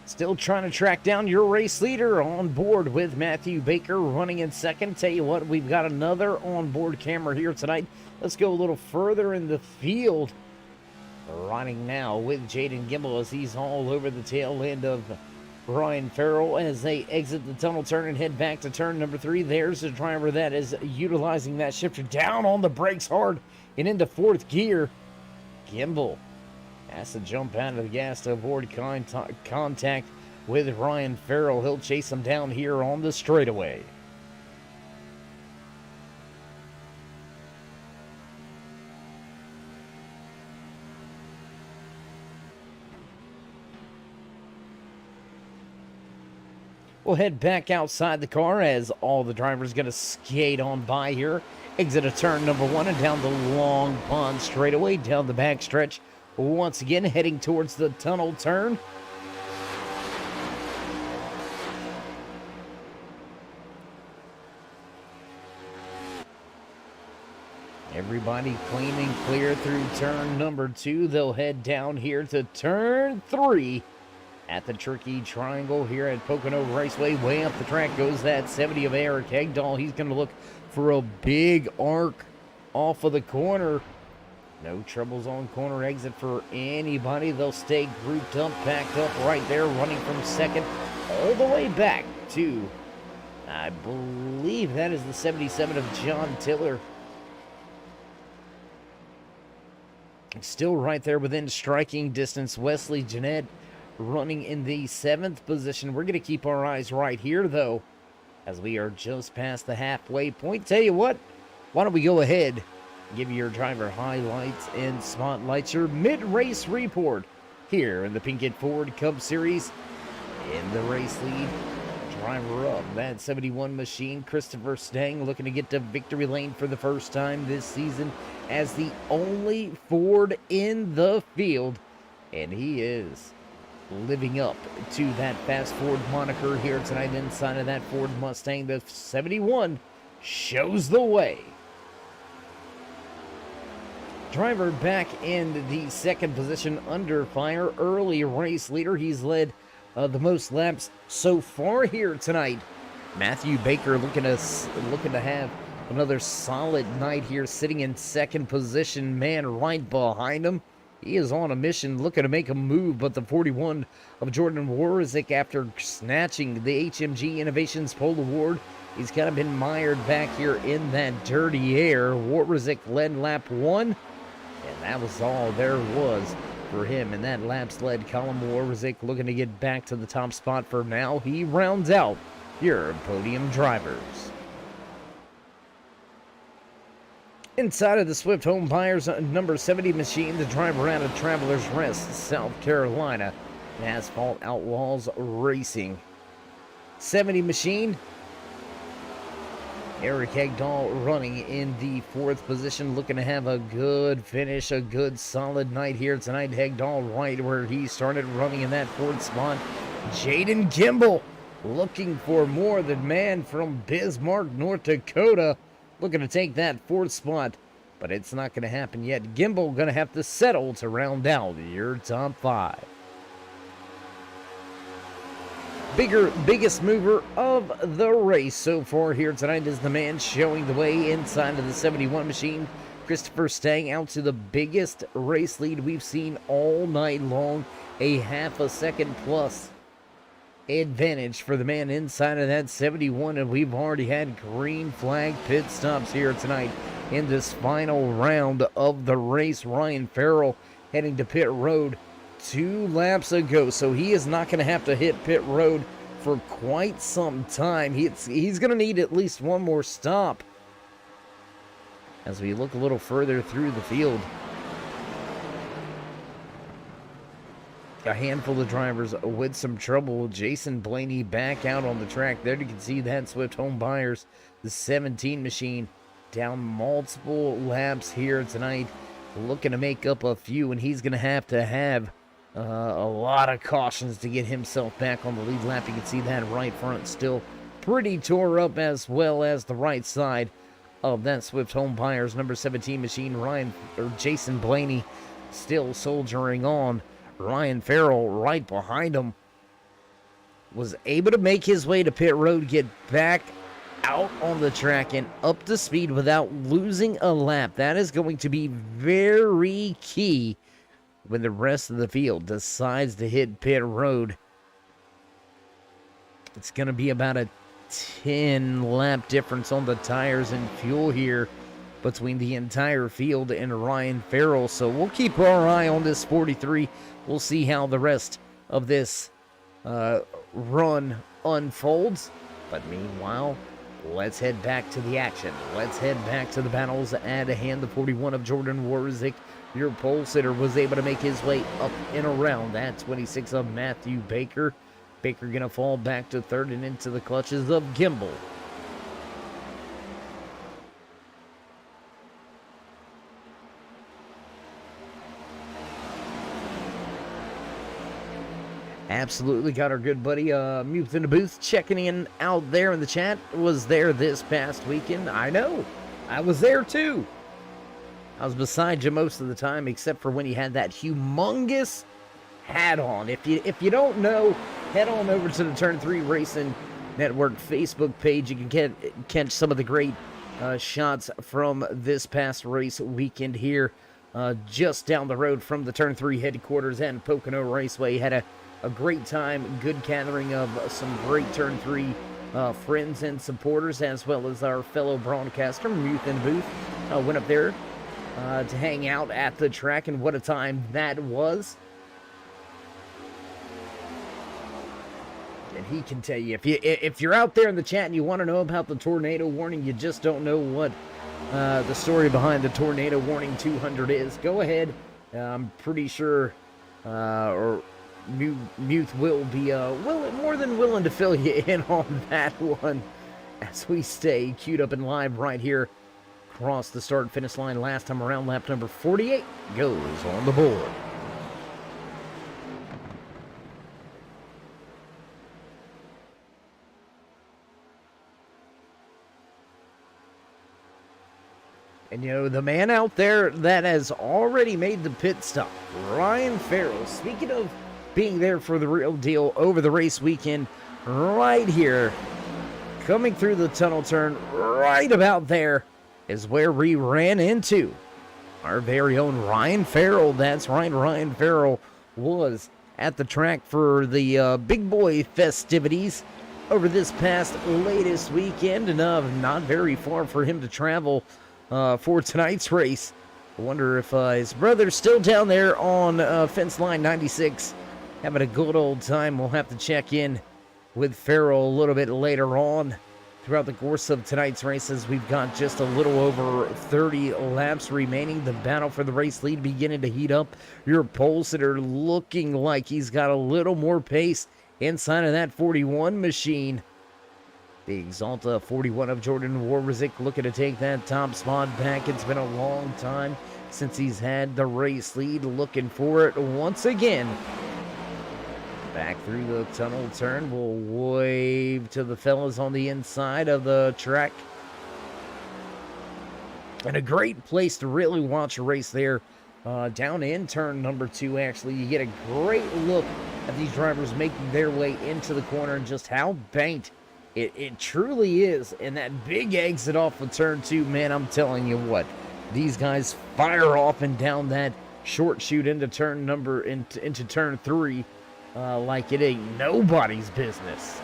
B: Still trying to track down your race leader. On board with Matthew Baker running in 2nd. Tell you what, we've got another onboard camera here tonight. Let's go a little further in the field. Riding now with Jaden Gimbel as he's all over the tail end of Ryan Farrell as they exit the tunnel turn and head back to turn number 3. There's a driver that is utilizing that shifter down on the brakes hard and into 4th gear. Gimbel has to jump out of the gas to avoid contact with Ryan Farrell. He'll chase him down here on the straightaway. We'll head back outside the car as all the drivers going to skate on by here. Exit a turn number 1 and down the long pond straightaway, down the back stretch. Once again, heading towards the tunnel turn. Everybody clean and clear through turn number 2. They'll head down here to turn 3 at the tricky triangle here at Pocono Raceway. Way up the track goes that 70 of Eric Hegdahl. He's going to look for a big arc off of the corner. No troubles on corner exit for anybody. They'll stay grouped up, packed up right there, running from 2nd all the way back to, I believe that is the 77 of John Tiller. Still right there within striking distance. Wesley Jeanette running in the 7th position. We're going to keep our eyes right here, though, as we are just past the halfway point. Tell you what, why don't we go ahead, give your driver highlights and spotlights, your mid-race report here in the Pinkett Ford Cup Series. In the race lead, driver up that 71 machine, Christopher Stang, looking to get to victory lane for the first time this season as the only Ford in the field. And he is living up to that Fast Ford moniker here tonight inside of that Ford Mustang. The 71 shows the way. Driver back in the 2nd position under fire. Early race leader. He's led the most laps so far here tonight. Matthew Baker looking to have another solid night here, sitting in 2nd position. Man right behind him, he is on a mission looking to make a move, but the 41 of Jordan Warizik, after snatching the HMG Innovations Pole Award, he's kind of been mired back here in that dirty air. Warizik led lap 1, and that was all there was for him in that laps led column. Warizik looking to get back to the top spot for now. He rounds out your podium drivers. Inside of the Swift Home Buyers number 70 machine, the driver out of Travelers Rest, South Carolina, Asphalt Outlaws Racing. 70 machine Eric Hegdahl running in the 4th position, looking to have a good finish, a good solid night here tonight. Hegdahl right where he started running in that 4th spot. Jaden Gimbel looking for more. The man from Bismarck, North Dakota, looking to take that 4th spot, but it's not going to happen yet. Gimbel going to have to settle to round out your top 5. Biggest mover of the race so far here tonight is the man showing the way inside of the 71 machine. Christopher Stang out to the biggest race lead we've seen all night long. A half a second plus advantage for the man inside of that 71, and we've already had green flag pit stops here tonight in this final round of the race. Ryan Farrell heading to pit road 2 laps ago, so he is not going to have to hit pit road for quite some time. He's going to need at least one more stop. As we look a little further through the field, a handful of drivers with some trouble. Jason Blaney back out on the track. There you can see that Swift Home Buyers, the 17 machine, down multiple laps here tonight, looking to make up a few, and he's going to have a lot of cautions to get himself back on the lead lap. You can see that right front still pretty tore up, as well as the right side of that Swift Home Buyers number 17 machine. Jason Blaney still soldiering on. Ryan Farrell right behind him was able to make his way to pit road, get back out on the track and up to speed without losing a lap. That is going to be very key when the rest of the field decides to hit pit road. It's going to be about a 10 lap difference on the tires and fuel here between the entire field and Ryan Farrell. So we'll keep our eye on this 43. We'll see how the rest of this run unfolds. But meanwhile, let's head back to the action. Let's head back to the battles at hand. The 41 of Jordan Warzik, your pole sitter, was able to make his way up and around that 26 of Matthew Baker. Baker going to fall back to 3rd and into the clutches of Gimbel. Absolutely got our good buddy Muth in the booth checking in out there in the chat. Was there this past weekend. I know. I was there too. I was beside you most of the time, except for when he had that humongous hat on. If you don't know, head on over to the Turn 3 Racing Network Facebook page. You can catch some of the great shots from this past race weekend here, just down the road from the Turn 3 headquarters and Pocono Raceway. Had a great time, good gathering of some great Turn 3 friends and supporters, as well as our fellow broadcaster, Muth in the booth. Went up there to hang out at the track, and what a time that was. And he can tell you, if you're out there in the chat and you want to know about the tornado warning, you just don't know what the story behind the tornado warning 200 is, go ahead. I'm pretty sure Muth will be more than willing to fill you in on that one as we stay queued up and live right here across the start finish line. Last time around, lap number 48 goes on the board. And you know, the man out there that has already made the pit stop, Ryan Farrell, speaking of being there for the real deal over the race weekend, right here, coming through the tunnel turn, right about there is where we ran into our very own Ryan Farrell. That's right, Ryan Farrell was at the track for the big boy festivities over this past latest weekend, and not very far for him to travel for tonight's race. I wonder if his brother's still down there on fence line 96 having a good old time. We'll have to check in with Farrell a little bit later on throughout the course of tonight's races. We've got just a little over 30 laps remaining. The battle for the race lead beginning to heat up. Your pole sitter looking like he's got a little more pace inside of that 41 machine. The Exalta 41 of Jordan Warwick looking to take that top spot back. It's been a long time since he's had the race lead. Looking for it once again. Back through the tunnel turn. We'll wave to the fellas on the inside of the track. And a great place to really watch a race there. Down in turn number 2, actually. You get a great look at these drivers making their way into the corner and just how banked it truly is. And that big exit off of turn 2, man, I'm telling you what. These guys fire off and down that short chute into turn 3 like it ain't nobody's business.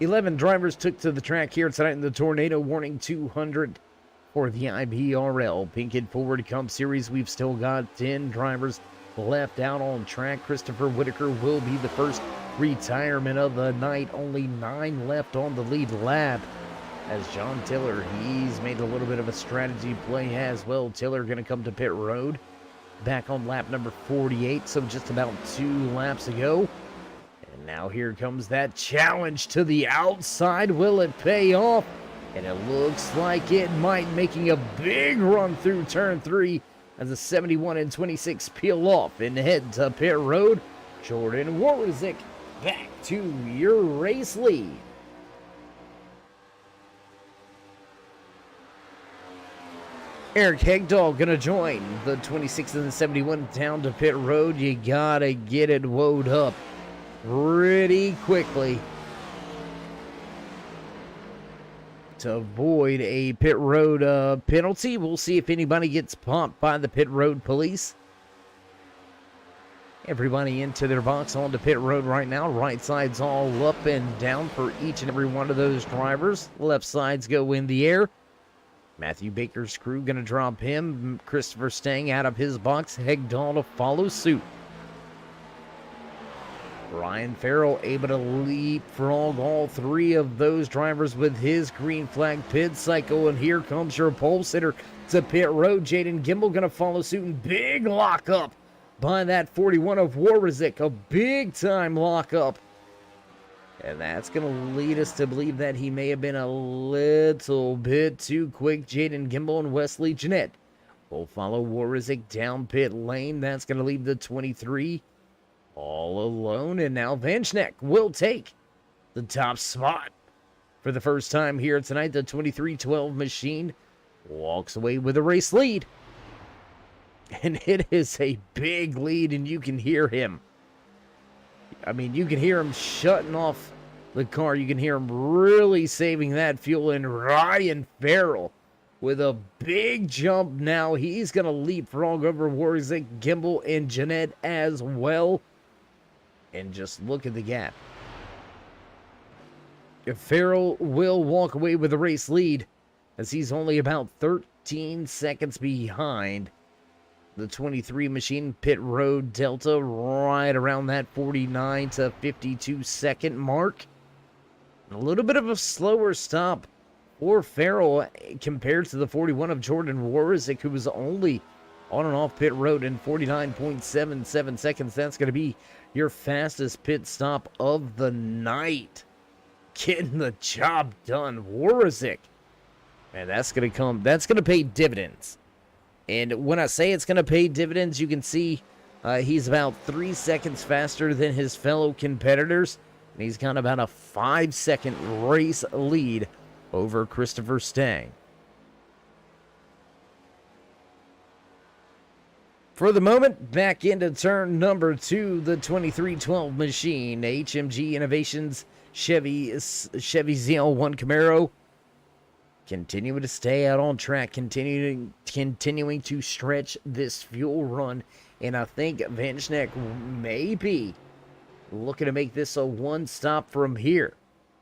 B: 11 drivers took to the track here tonight in the Tornado Warning 200 for the IVRL Pinkett Forward Cup Series. We've still got 10 drivers left out on track. Christopher Whitaker will be the first retirement of the night. Only 9 left on the lead lap. As John Tiller, he's made a little bit of a strategy play as well. Tiller going to come to pit road. Back on lap number 48, so just about 2 laps ago. And now here comes that challenge to the outside. Will it pay off? And it looks like it might, making a big run through turn 3 as the 71 and 26 peel off and head to pit road. Jordan Warwick back to your race lead. Eric Hegdahl gonna join the 26 and the 71 down to pit road. You gotta get it woed up pretty quickly to avoid a pit road penalty. We'll see if anybody gets pumped by the pit road police. Everybody into their box onto pit road right now. Right side's all up and down for each and every one of those drivers. Left sides go in the air. Matthew Baker's crew going to drop him. Christopher Stang out of his box. Hegdahl to follow suit. Ryan Farrell able to leapfrog all 3 of those drivers with his green flag pit cycle. And here comes your pole sitter to pit road. Jaden Gimble going to follow suit. And big lockup by that 41 of Warwick. A big time lockup. And that's going to lead us to believe that he may have been a little bit too quick. Jaden Gimble and Wesley Jeanette will follow Warwick down pit lane. That's going to leave the 23 all alone. And now Vanchnek will take the top spot. For the first time here tonight, the 23-12 machine walks away with a race lead. And it is a big lead, and you can hear him. I mean, you can hear him shutting off the car. You can hear him really saving that fuel. And Ryan Farrell with a big jump now. He's going to leapfrog over Warwick, Gimble, and Jeanette as well. And just look at the gap. Farrell will walk away with the race lead as he's only about 13 seconds behind the 23 machine. Pit road delta right around that 49 to 52 second mark. A little bit of a slower stop for Farrell compared to the 41 of Jordan Warwick, who was only on and off pit road in 49.77 seconds. That's going to be your fastest pit stop of the night. Getting the job done, Warwick. And that's going to pay dividends. And when I say it's going to pay dividends, you can see he's about 3 seconds faster than his fellow competitors. And he's got about a 5-second race lead over Christopher Stang. For the moment, back into turn number 2, the 23-12 machine. HMG Innovations Chevy ZL1 Camaro. Continuing to stay out on track, continuing to stretch this fuel run. And I think Vanchnek may be looking to make this a one stop from here.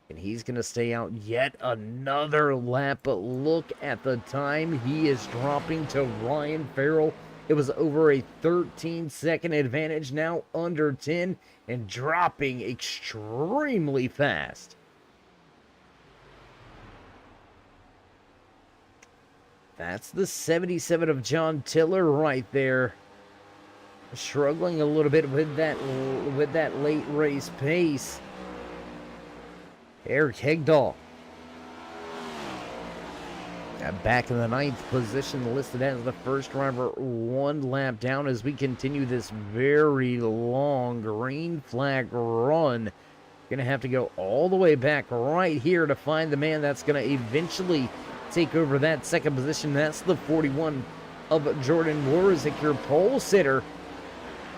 B: And he's going to stay out yet another lap. But look at the time he is dropping to Ryan Farrell. It was over a 13-second advantage, now under 10, and dropping extremely fast. That's the 77 of John Tiller right there. struggling a little bit with that late race pace. Eric Hegdahl back in the 9th position, listed as the first driver, 1 lap down as we continue this very long green flag run. Gonna have to go all the way back right here to find the man that's gonna eventually take over that 2nd position. That's the 41 of Jordan Warazik, your pole sitter,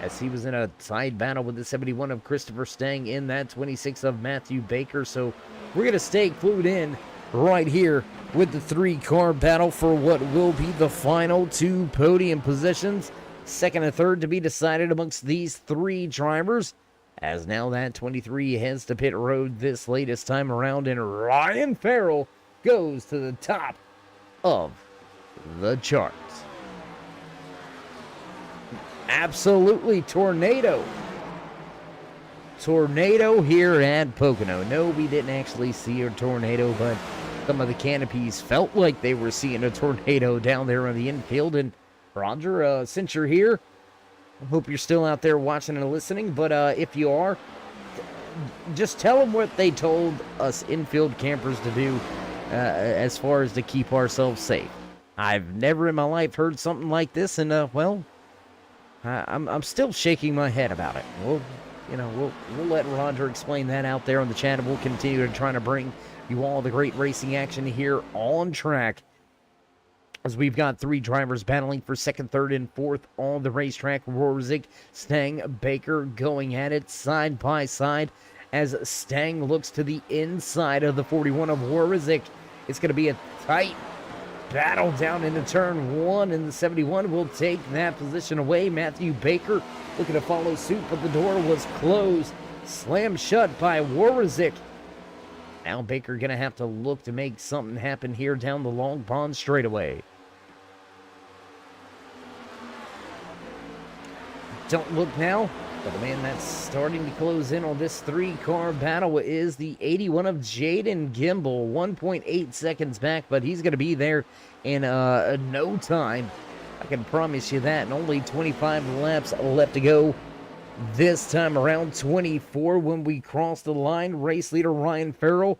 B: as he was in a side battle with the 71 of Christopher Stang in that 26 of Matthew Baker. So we're gonna stay clued in right here with the 3-car battle for what will be the final 2 podium positions. 2nd and 3rd to be decided amongst these 3 drivers, as now that 23 heads to pit road this latest time around, and Ryan Farrell goes to the top of the charts. Absolutely tornado here at Pocono. No, we didn't actually see a tornado, but some of the canopies felt like they were seeing a tornado down there on the infield. And Roger, since you're here, I hope you're still out there watching and listening, but if you are, just tell them what they told us infield campers to do as far as to keep ourselves safe. I've never in my life heard something like this, and well, I'm still shaking my head about it. We'll let Roger explain that out there on the chat, and we'll continue to try to bring you all the great racing action here on track, as we've got 3 drivers battling for 2nd, 3rd, and 4th on the racetrack. Warazik, Stang, Baker going at it side by side, as Stang looks to the inside of the 41 of Warazik. It's going to be a tight battle down into turn 1, and the 71 will take that position away. Matthew Baker looking to follow suit, but the door was closed, slammed shut by Warazik. Now Baker going to have to look to make something happen here down the Long Pond straightaway. Don't look now, but the man that's starting to close in on this 3-car battle is the 81 of Jaden Gimbel. 1.8 seconds back, but he's going to be there in no time. I can promise you that. And only 25 laps left to go. This time around, 24 when we cross the line. Race leader Ryan Farrell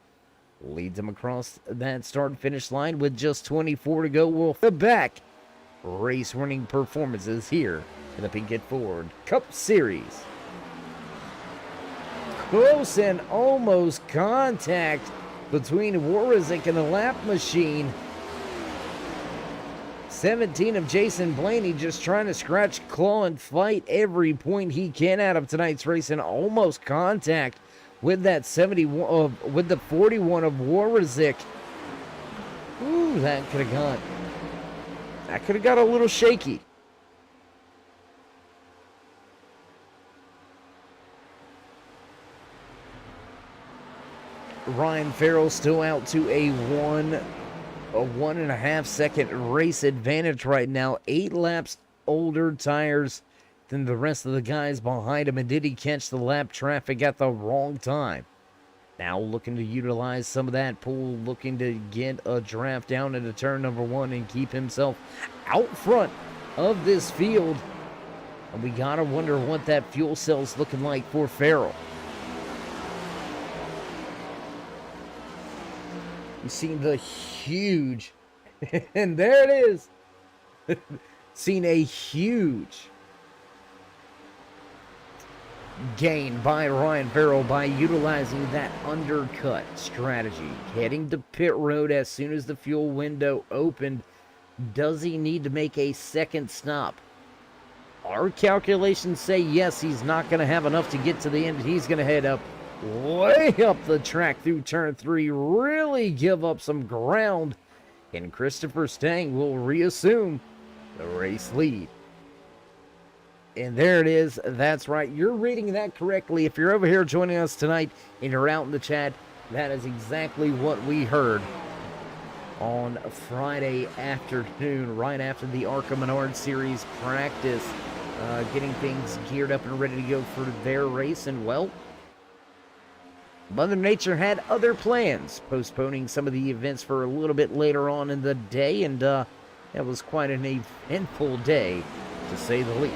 B: leads him across that start-finish line with just 24 to go. We'll the back race running performances here in the Pinkett Ford Cup Series. Close and almost contact between Warazik and the lap machine. 17 of Jason Blaney just trying to scratch, claw, and fight every point he can out of tonight's race, and almost contact with that 71 with the 41 of Warazik. Ooh, that could have got a little shaky. Ryan Farrell still out to a 1.5 second race advantage right now. 8 laps older tires than the rest of the guys behind him. And did he catch the lap traffic at the wrong time? Now looking to utilize some of that pull, looking to get a draft down into turn number 1 and keep himself out front of this field. And we gotta wonder what that fuel cell's looking like for Farrell. You've seen the huge, and there it is. Seen a huge gain by Ryan Farrell by utilizing that undercut strategy. Heading to pit road as soon as the fuel window opened. Does he need to make a second stop? Our calculations say yes, he's not going to have enough to get to the end. He's going to head up way up the track through turn 3, really give up some ground, and Christopher Stang will reassume the race lead. And there it is. That's right. You're reading that correctly. If you're over here joining us tonight and you're out in the chat, that is exactly what we heard on Friday afternoon, right after the ARCA Menard Series practice, getting things geared up and ready to go for their race. And well, Mother Nature had other plans, postponing some of the events for a little bit later on in the day, and it was quite an eventful day, to say the least.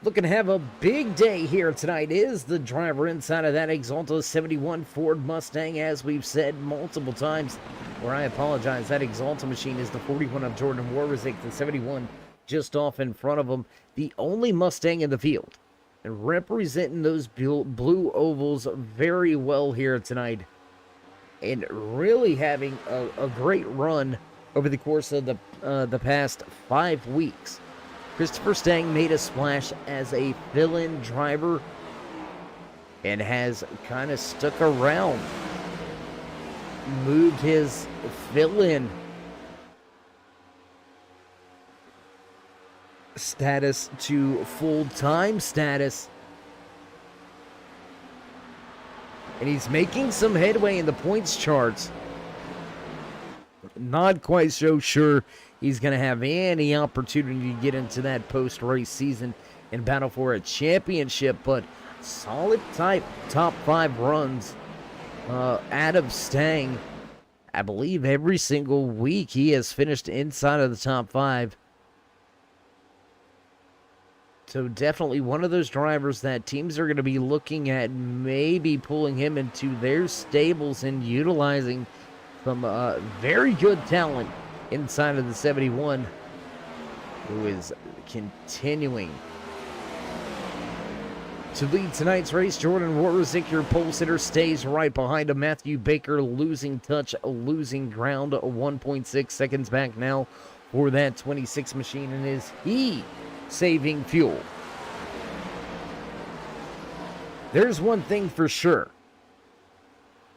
B: looking to have a big day here tonight is the driver inside of that Exalta 71 Ford Mustang, as we've said multiple times, where I apologize, that Exalta machine is the 41 of Jordan Warwick, the 71 just off in front of him, the only Mustang in the field, and representing those blue ovals very well here tonight, and really having a great run over the course of the past 5 weeks. Christopher Stang made a splash as a fill-in driver and has kind of stuck around, moved his fill-in status to full-time status, and he's making some headway in the points charts. Not quite so sure he's going to have any opportunity to get into that post-race season and battle for a championship, but solid top 5 runs out of Stang. I believe every single week he has finished inside of the top 5. So definitely one of those drivers that teams are going to be looking at maybe pulling him into their stables and utilizing some very good talent inside of the 71, who is continuing to lead tonight's race. Jordan Warwick, your pole sitter, stays right behind him. Matthew Baker losing touch, losing ground, 1.6 seconds back now for that 26 machine, and is he saving fuel? There's one thing for sure.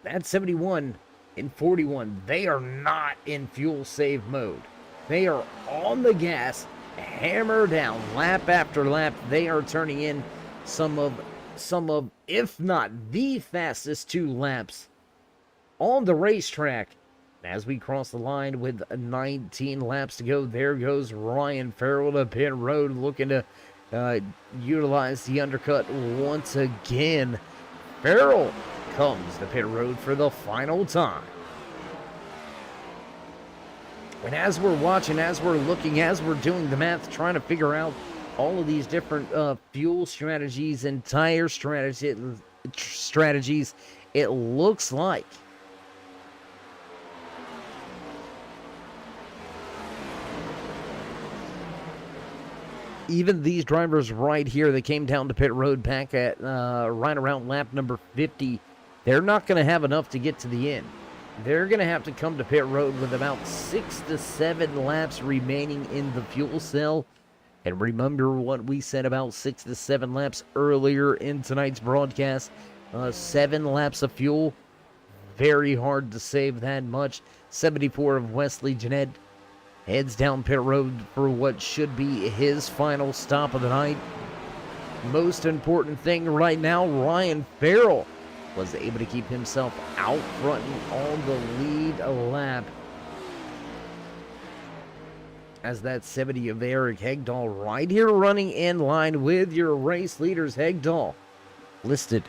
B: That 71 and 41, they are not in fuel save mode. They are on the gas, hammer down, lap after lap. They are turning in some of, if not the fastest 2 laps on the racetrack. As we cross the line with 19 laps to go, there goes Ryan Farrell to pit road, looking to utilize the undercut once again. Farrell comes to pit road for the final time. And as we're watching, as we're looking, as we're doing the math, trying to figure out all of these different fuel strategies and tire strategies, it looks like even these drivers right here that came down to pit road back at right around lap number 50, they're not going to have enough to get to the end. They're going to have to come to pit road with about 6 to 7 laps remaining in the fuel cell. And remember what we said about 6 to 7 laps earlier in tonight's broadcast. 7 laps of fuel, very hard to save that much. 74 of Wesley Jeanette heads down pit road for what should be his final stop of the night. Most important thing right now, Ryan Farrell was able to keep himself out front on the lead lap, as that 70 of Eric Hegdahl right here running in line with your race leaders. Hegdahl listed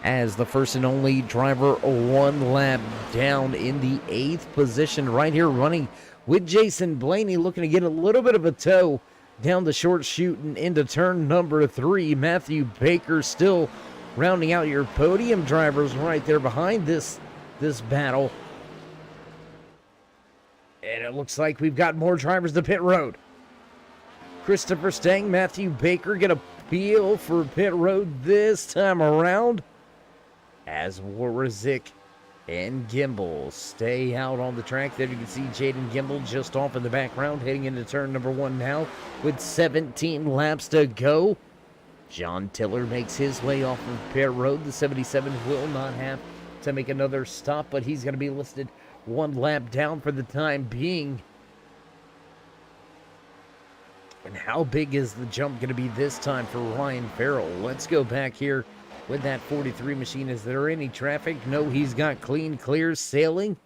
B: as the first and only driver 1 lap down in the 8th position, right here running with Jason Blaney, looking to get a little bit of a tow down the short chute and into turn number 3. Matthew Baker still rounding out your podium drivers right there behind this battle. And it looks like we've got more drivers to pit road. Christopher Stang, Matthew Baker get a feel for pit road this time around, as Warwick and Gimbel stay out on the track. There you can see Jaden Gimbel just off in the background, heading into turn number 1 now with 17 laps to go. John Tiller makes his way off of pit road. The 77 will not have to make another stop, but he's going to be listed 1 lap down for the time being. And how big is the jump going to be this time for Ryan Farrell? Let's go back here with that 43 machine. Is there any traffic? No, he's got clean, clear sailing.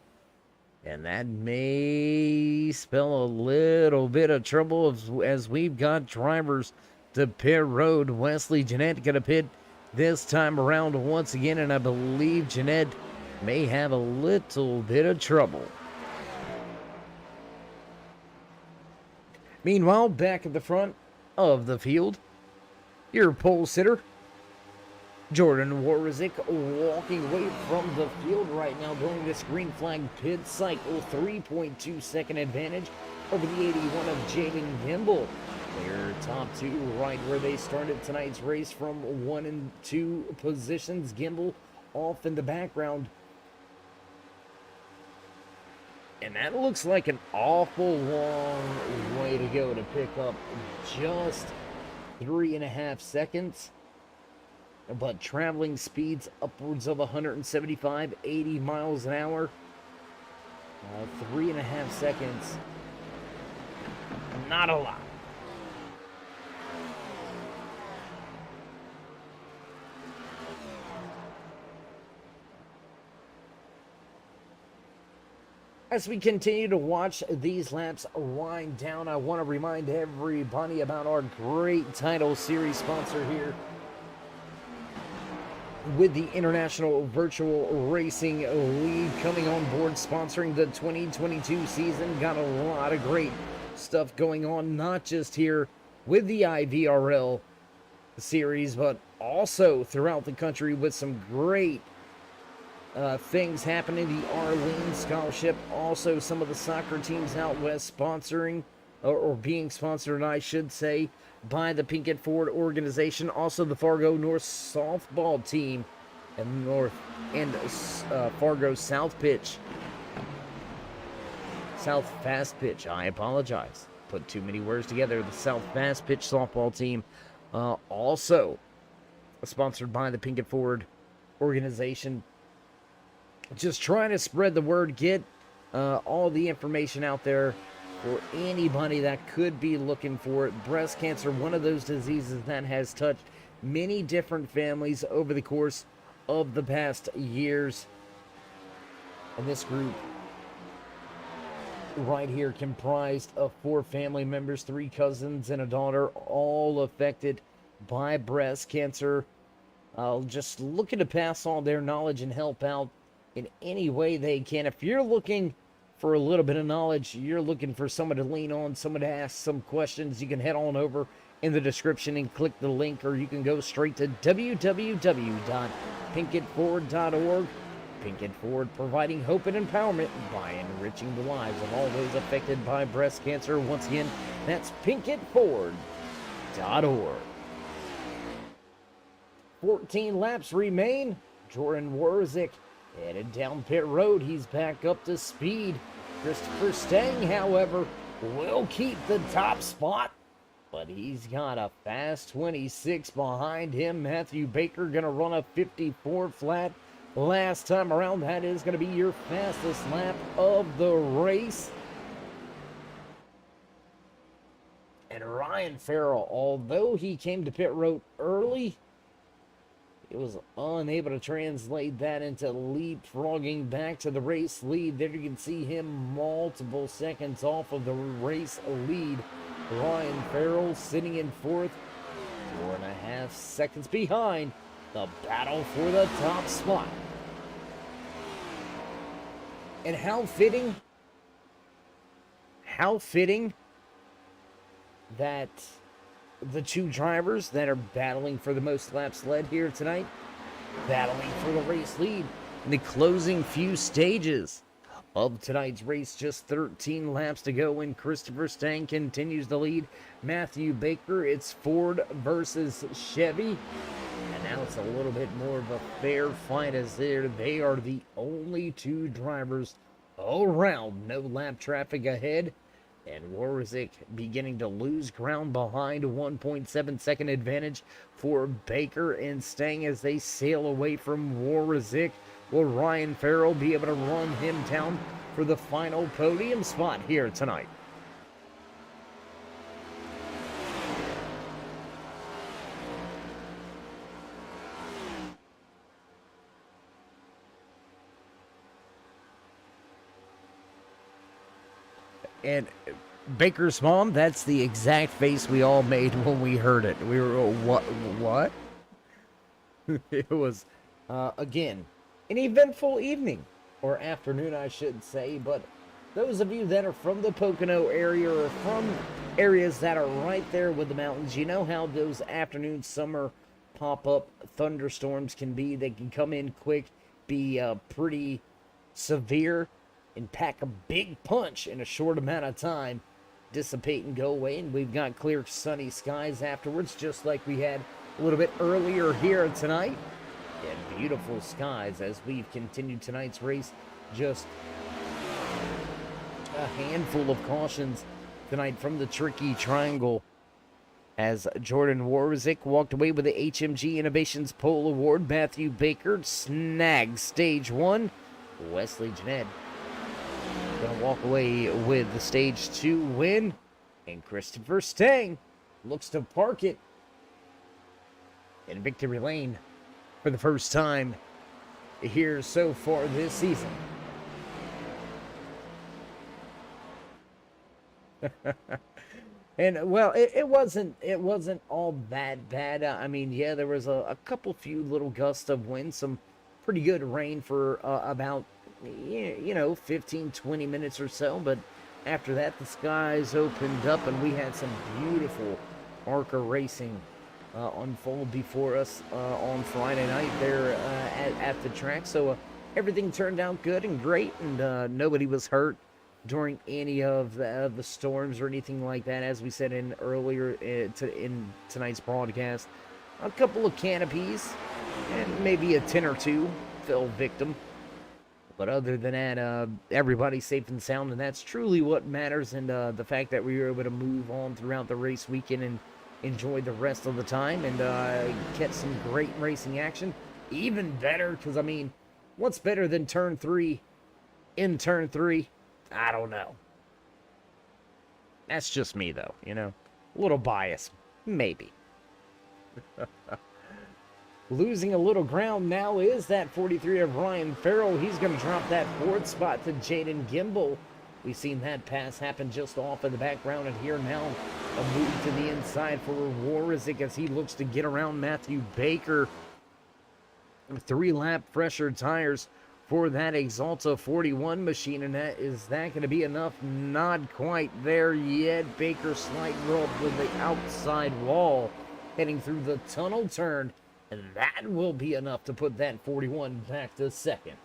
B: And that may spell a little bit of trouble as we've got drivers to pit road. Wesley Jeanette going to pit this time around once again, and I believe Jeanette may have a little bit of trouble. Meanwhile, back at the front of the field, your pole sitter, Jordan Warazik, walking away from the field right now, going this green flag pit cycle. 3.2 second advantage over the 81 of Jaden Gimbel. They're top two right where they started tonight's race from 1 and 2 positions. Gimbel off in the background. And that looks like an awful long way to go to pick up just 3.5 seconds. But traveling speeds upwards of 175, 80 miles an hour. 3.5 seconds. Not a lot. As we continue to watch these laps wind down, I want to remind everybody about our great title series sponsor here with the International Virtual Racing League coming on board, sponsoring the 2022 season. Got a lot of great stuff going on, not just here with the IVRL series, but also throughout the country with some great things happening. The Arlene Scholarship, also some of the soccer teams out west sponsoring, or being sponsored, I should say, by the Pinkett Ford organization. Also the Fargo North softball team and Fargo South Fast Pitch. I apologize. Put too many words together. The South Fast Pitch softball team, also sponsored by the Pinkett Ford organization. Just trying to spread the word, get all the information out there for anybody that could be looking for it. Breast cancer, one of those diseases that has touched many different families over the course of the past years. And this group right here comprised of 4 family members, 3 cousins and a daughter, all affected by breast cancer. Just looking to pass on their knowledge and help out in any way they can. If you're looking for a little bit of knowledge, you're looking for someone to lean on, someone to ask some questions, you can head on over in the description and click the link, or you can go straight to www.pinkettford.org. Pinkett Ford, providing hope and empowerment by enriching the lives of all those affected by breast cancer. Once again, that's pinkettford.org. 14 laps remain. Jordan Warazik headed down pit road. He's back up to speed. Christopher Stang, however, will keep the top spot, but he's got a fast 26 behind him. Matthew Baker gonna run a 54 flat last time around. That is gonna be your fastest lap of the race. And Ryan Farrell, although he came to pit road early, he was unable to translate that into leapfrogging back to the race lead. There you can see him multiple seconds off of the race lead. Ryan Farrell sitting in 4th, 4.5 seconds behind. The battle for the top spot. And how fitting that the 2 drivers that are battling for the most laps led here tonight, battling for the race lead in the closing few stages of tonight's race. Just 13 laps to go, and Christopher Stang continues to lead Matthew Baker. It's Ford versus Chevy, and now it's a little bit more of a fair fight, as they are the only 2 drivers all around. No lap traffic ahead, and Warazik beginning to lose ground behind. 1.7 second advantage for Baker and Stang as they sail away from Warazik. Will Ryan Farrell be able to run him down for the final podium spot here tonight? And Baker's mom, that's the exact face we all made when we heard it. We were, what? It was, again, an eventful evening, or afternoon, I should say, but those of you that are from the Pocono area or from areas that are right there with the mountains, you know how those afternoon summer pop-up thunderstorms can be. They can come in quick, be pretty severe, and pack a big punch in a short amount of time, dissipate and go away. And we've got clear sunny skies afterwards, just like we had a little bit earlier here tonight. And beautiful skies as we've continued tonight's race. Just a handful of cautions tonight from the tricky triangle as Jordan Warzik walked away with the HMG Innovations Pole Award. Matthew Baker snagged stage 1. Wesley Jeanette gonna walk away with the stage 2 win, and Christopher Stang looks to park it in victory lane for the first time here so far this season. And well, it wasn't all that bad. I mean, yeah, there was a couple few little gusts of wind, some pretty good rain for about 15-20 minutes or so, but after that the skies opened up and we had some beautiful ARCA racing unfold before us on Friday night there at the track. So everything turned out good and great, and nobody was hurt during any of the storms or anything like that. As we said in earlier in tonight's broadcast, a couple of canopies and maybe a 10 or 2 fell victim, but other than that, everybody's safe and sound, and that's truly what matters. And the fact that we were able to move on throughout the race weekend and enjoy the rest of the time and get some great racing action, even better, because I mean, what's better than turn 3 in turn 3? I don't know. That's just me, though, a little bias, maybe. Losing a little ground now is that 43 of Ryan Farrell. He's going to drop that 4th spot to Jaden Gimbel. We've seen that pass happen just off in the background, and here now a move to the inside for Warzik as he looks to get around Matthew Baker. 3-lap fresher tires for that Exalta 41 machine, and is that going to be enough? Not quite there yet. Baker slight roll with the outside wall, heading through the tunnel turn, and that will be enough to put that 41 back to second.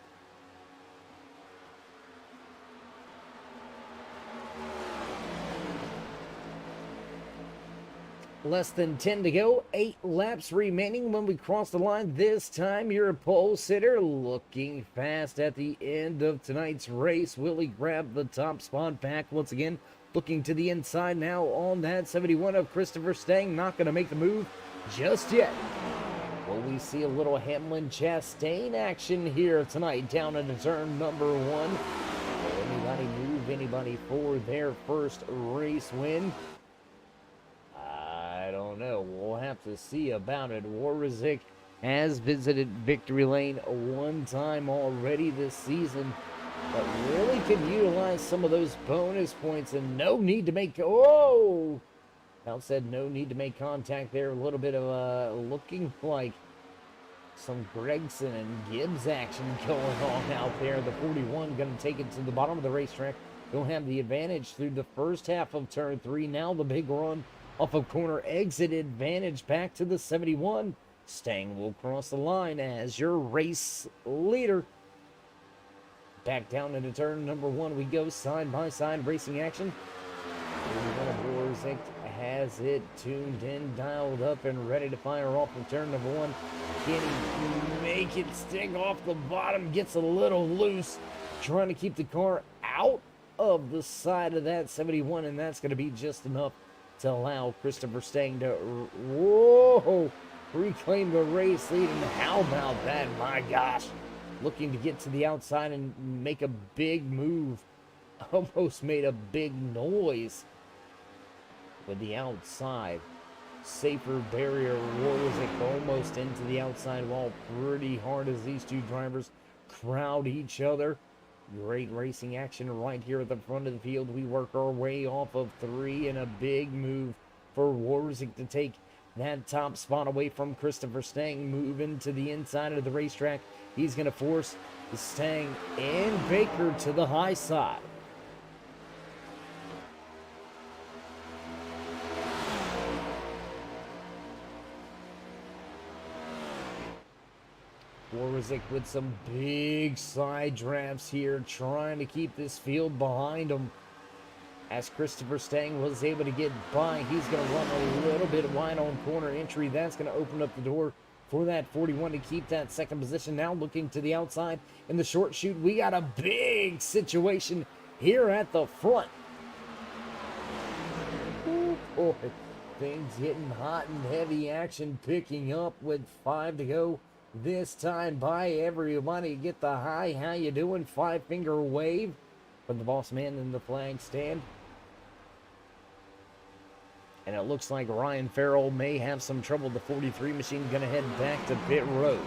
B: Less than 10 to go, 8 laps remaining when we cross the line. This time, your pole sitter looking fast at the end of tonight's race. Will he grab the top spot back once again? Looking to the inside now on that 71 of Christopher Stang. Not going to make the move just yet. Will we see a little Hamlin Chastain action here tonight down into turn number 1? Will anybody move anybody for their first race win? I don't know. We'll have to see about it. Warzik has visited victory lane one time already this season, but really could utilize some of those bonus points, and no need to make... Oh! Al said no need to make contact there. A little bit of looking like some Gregson and Gibbs action going on out there. The 41 going to take it to the bottom of the racetrack. They'll have the advantage through the first half of turn 3. Now the big run off of corner exit advantage back to the 71. Stang will cross the line as your race leader. Back down into turn number 1 we go, side by side racing action. Warzik has it tuned in, dialed up, and ready to fire off from turn number 1. Can he make it stick off the bottom? Gets a little loose, trying to keep the car out of the side of that 71, and that's going to be just enough to allow Christopher Stang to reclaim the race lead. And how about that? My gosh, looking to get to the outside and make a big move. Almost made a big noise with the outside. Safer barrier. Warzik almost into the outside wall pretty hard as these two drivers crowd each other. Great racing action right here at the front of the field. We work our way off of 3, and a big move for Warzik to take that top spot away from Christopher Stang. Moving to the inside of the racetrack. He's going to force the Stang and Baker to the high side. Warwick with some big side drafts here, trying to keep this field behind him. As Christopher Stang was able to get by, he's going to run a little bit wide on corner entry. That's going to open up the door for that 41 to keep that second position. Now looking to the outside in the short shoot. We got a big situation here at the front. Ooh, boy, things getting hot and heavy, action picking up with 5 to go. This time by everybody. Get the hi, how you doing? 5-finger wave from the boss man in the flag stand. And it looks like Ryan Farrell may have some trouble. The 43 machine going to head back to pit road.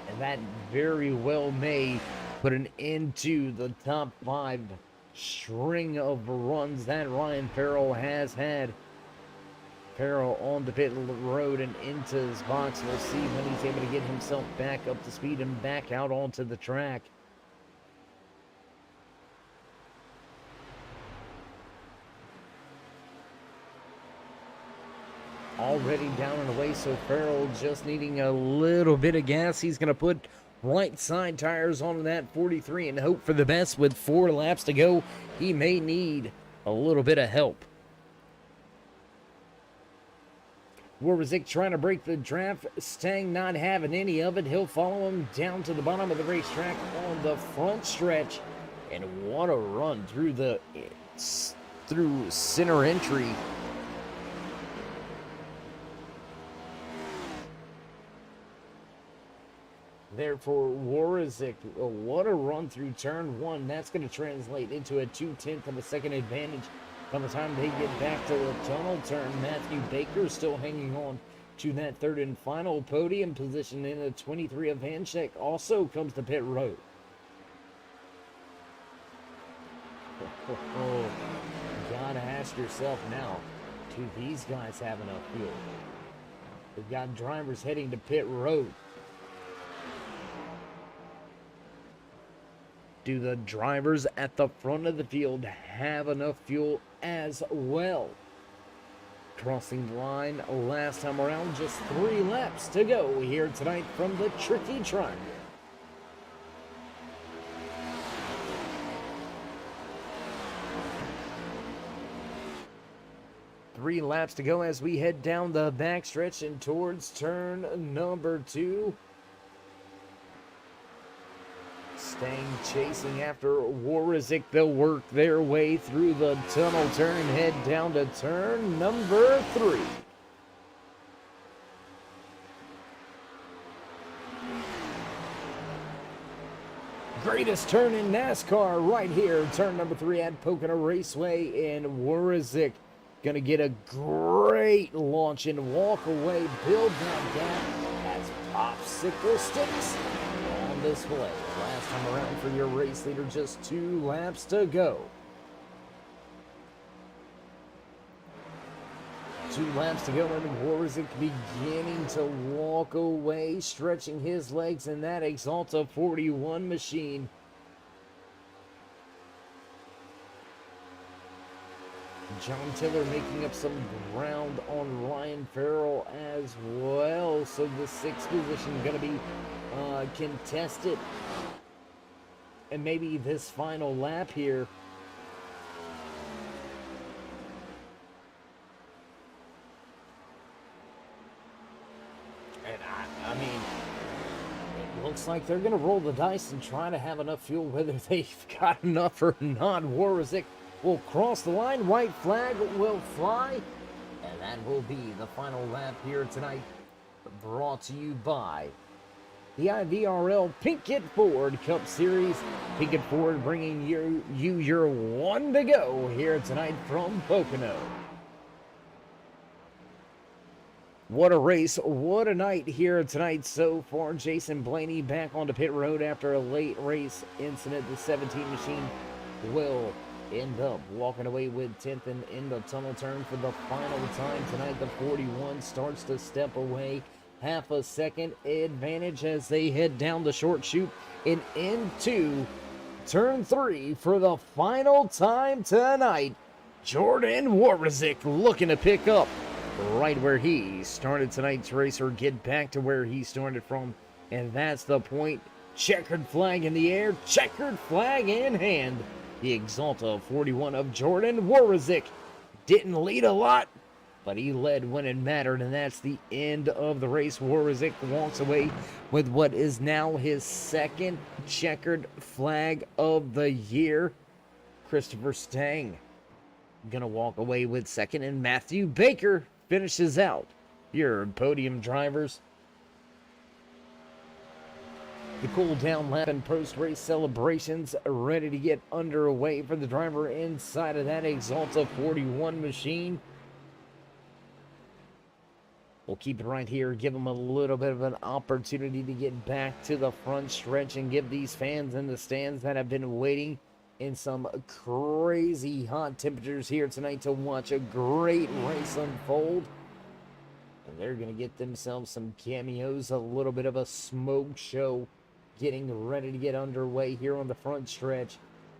B: And that very well may put an end to the top 5 string of runs that Ryan Farrell has had. Farrell on the pit road and into his box. We'll see when he's able to get himself back up to speed and back out onto the track. Already down and away, so Farrell just needing a little bit of gas. He's going to put right side tires on that 43 and hope for the best. With 4 laps to go, he may need a little bit of help. Warwick trying to break the draft. Stang not having any of it. He'll follow him down to the bottom of the racetrack on the front stretch. And what a run through center entry. There for Warwick. What a run through turn 1. That's going to translate into a 2/10 of a second advantage by the time they get back to the tunnel turn. Matthew Baker still hanging on to that third and final podium position in a 23 of Vanchek. Also comes to pit road. You gotta ask yourself now, do these guys have enough fuel? We've got drivers heading to pit road. Do the drivers at the front of the field have enough fuel as well? Crossing the line last time around, just 3 laps to go here tonight from the Tricky Triangle. Three laps to go as we head down the backstretch and towards turn number 2. Stang chasing after Warwick. They'll work their way through the tunnel turn and head down to turn number 3. Greatest turn in NASCAR right here. Turn number 3 at Pocono Raceway in Warwick. Gonna get a great launch and walk away. Build that gap as popsicle sticks on display. Last time around for your race leader, just 2 laps to go. 2 laps to go, and Warwick beginning to walk away, stretching his legs in that Exalta 41 machine. John Tiller making up some ground on Ryan Farrell as well. So the 6th position going to be contested. And maybe this final lap here. And I mean, it looks like they're going to roll the dice and try to have enough fuel, whether they've got enough or not. Warwick will cross the line, white flag will fly, and that will be the final lap here tonight, brought to you by the IVRL Pinkett Ford Cup Series. Pinkett Ford bringing you your 1 to go here tonight from Pocono. What a race, what a night here tonight so far. Jason Blaney back onto pit road after a late race incident. The 17 machine will end up walking away with 10th and in the tunnel turn for the final time tonight. The 41 starts to step away. Half a second advantage as they head down the short chute and into turn 3 for the final time tonight. Jordan Warazik looking to pick up right where he started tonight's race, or get back to where he started from. And that's the point. Checkered flag in the air, checkered flag in hand. The Exalta 41 of Jordan Warazik didn't lead a lot, but he led when it mattered, and that's the end of the race. Warazik walks away with what is now his second checkered flag of the year. Christopher Stang gonna walk away with second, and Matthew Baker finishes out your podium drivers. The cool down lap and post-race celebrations are ready to get underway for the driver inside of that Exalta 41 machine. We'll keep it right here, give them a little bit of an opportunity to get back to the front stretch and give these fans in the stands that have been waiting in some crazy hot temperatures here tonight to watch a great race unfold. And they're going to get themselves some cameos, a little bit of a smoke show getting ready to get underway here on the front stretch.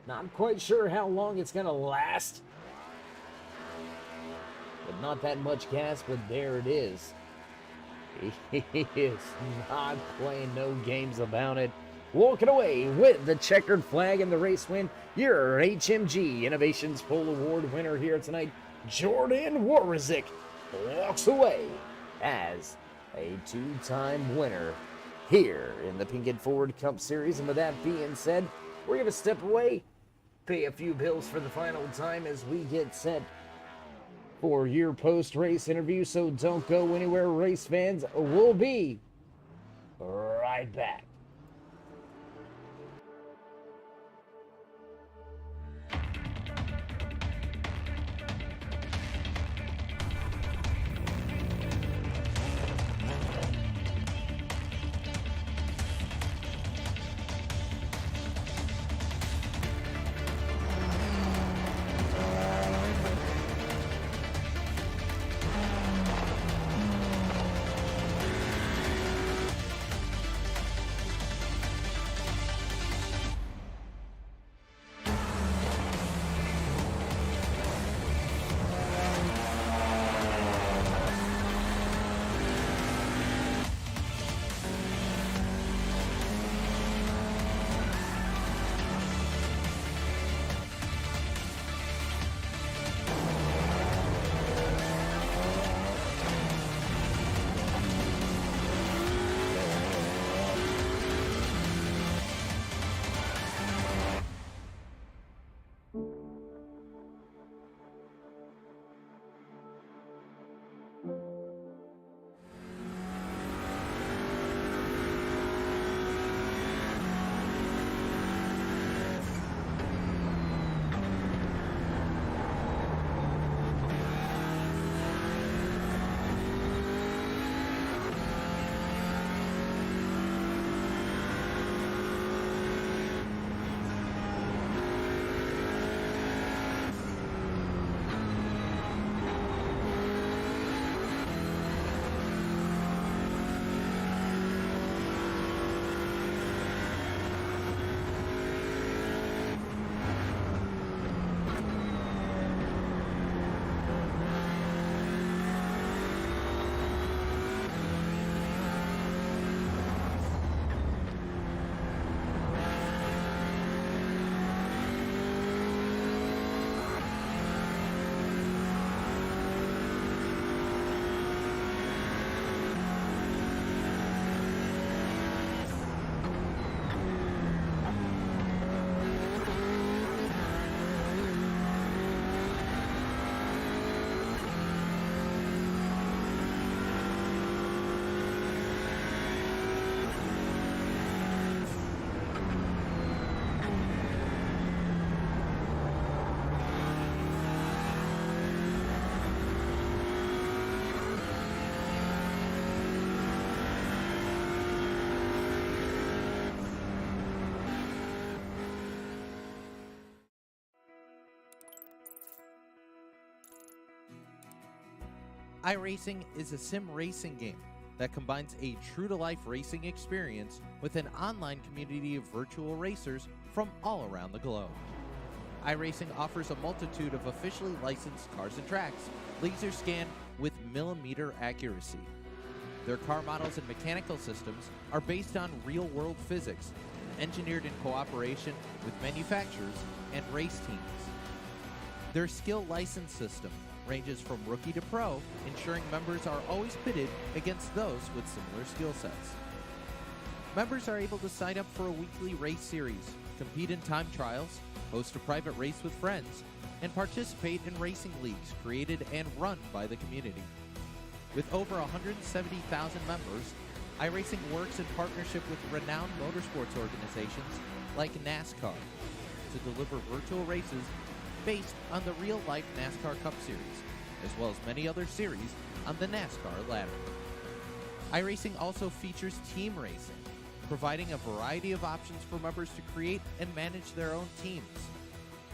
B: Not quite sure how long it's going to last, but not that much gas, but there it is. He is not playing no games about it. Walking away with the checkered flag and the race win, your HMG Innovations Pole Award winner here tonight, Jordan Warazik, walks away as a two-time winner here in the Pinkett Ford Cup Series. And with that being said, we're going to step away, pay a few bills for the final time as we get set for your post-race interview. So don't go anywhere, race fans. We'll be right back.
G: iRacing is a sim racing game that combines a true-to-life racing experience with an online community of virtual racers from all around the globe. iRacing offers a multitude of officially licensed cars and tracks, laser scanned with millimeter accuracy. Their car models and mechanical systems are based on real-world physics, engineered in cooperation with manufacturers and race teams. Their skill license system ranges from rookie to pro, ensuring members are always pitted against those with similar skill sets. Members are able to sign up for a weekly race series, compete in time trials, host a private race with friends, and participate in racing leagues created and run by the community. With over 170,000 members, iRacing works in partnership with renowned motorsports organizations like NASCAR to deliver virtual races based on the real-life NASCAR Cup Series, as well as many other series on the NASCAR ladder. iRacing also features team racing, providing a variety of options for members to create and manage their own teams.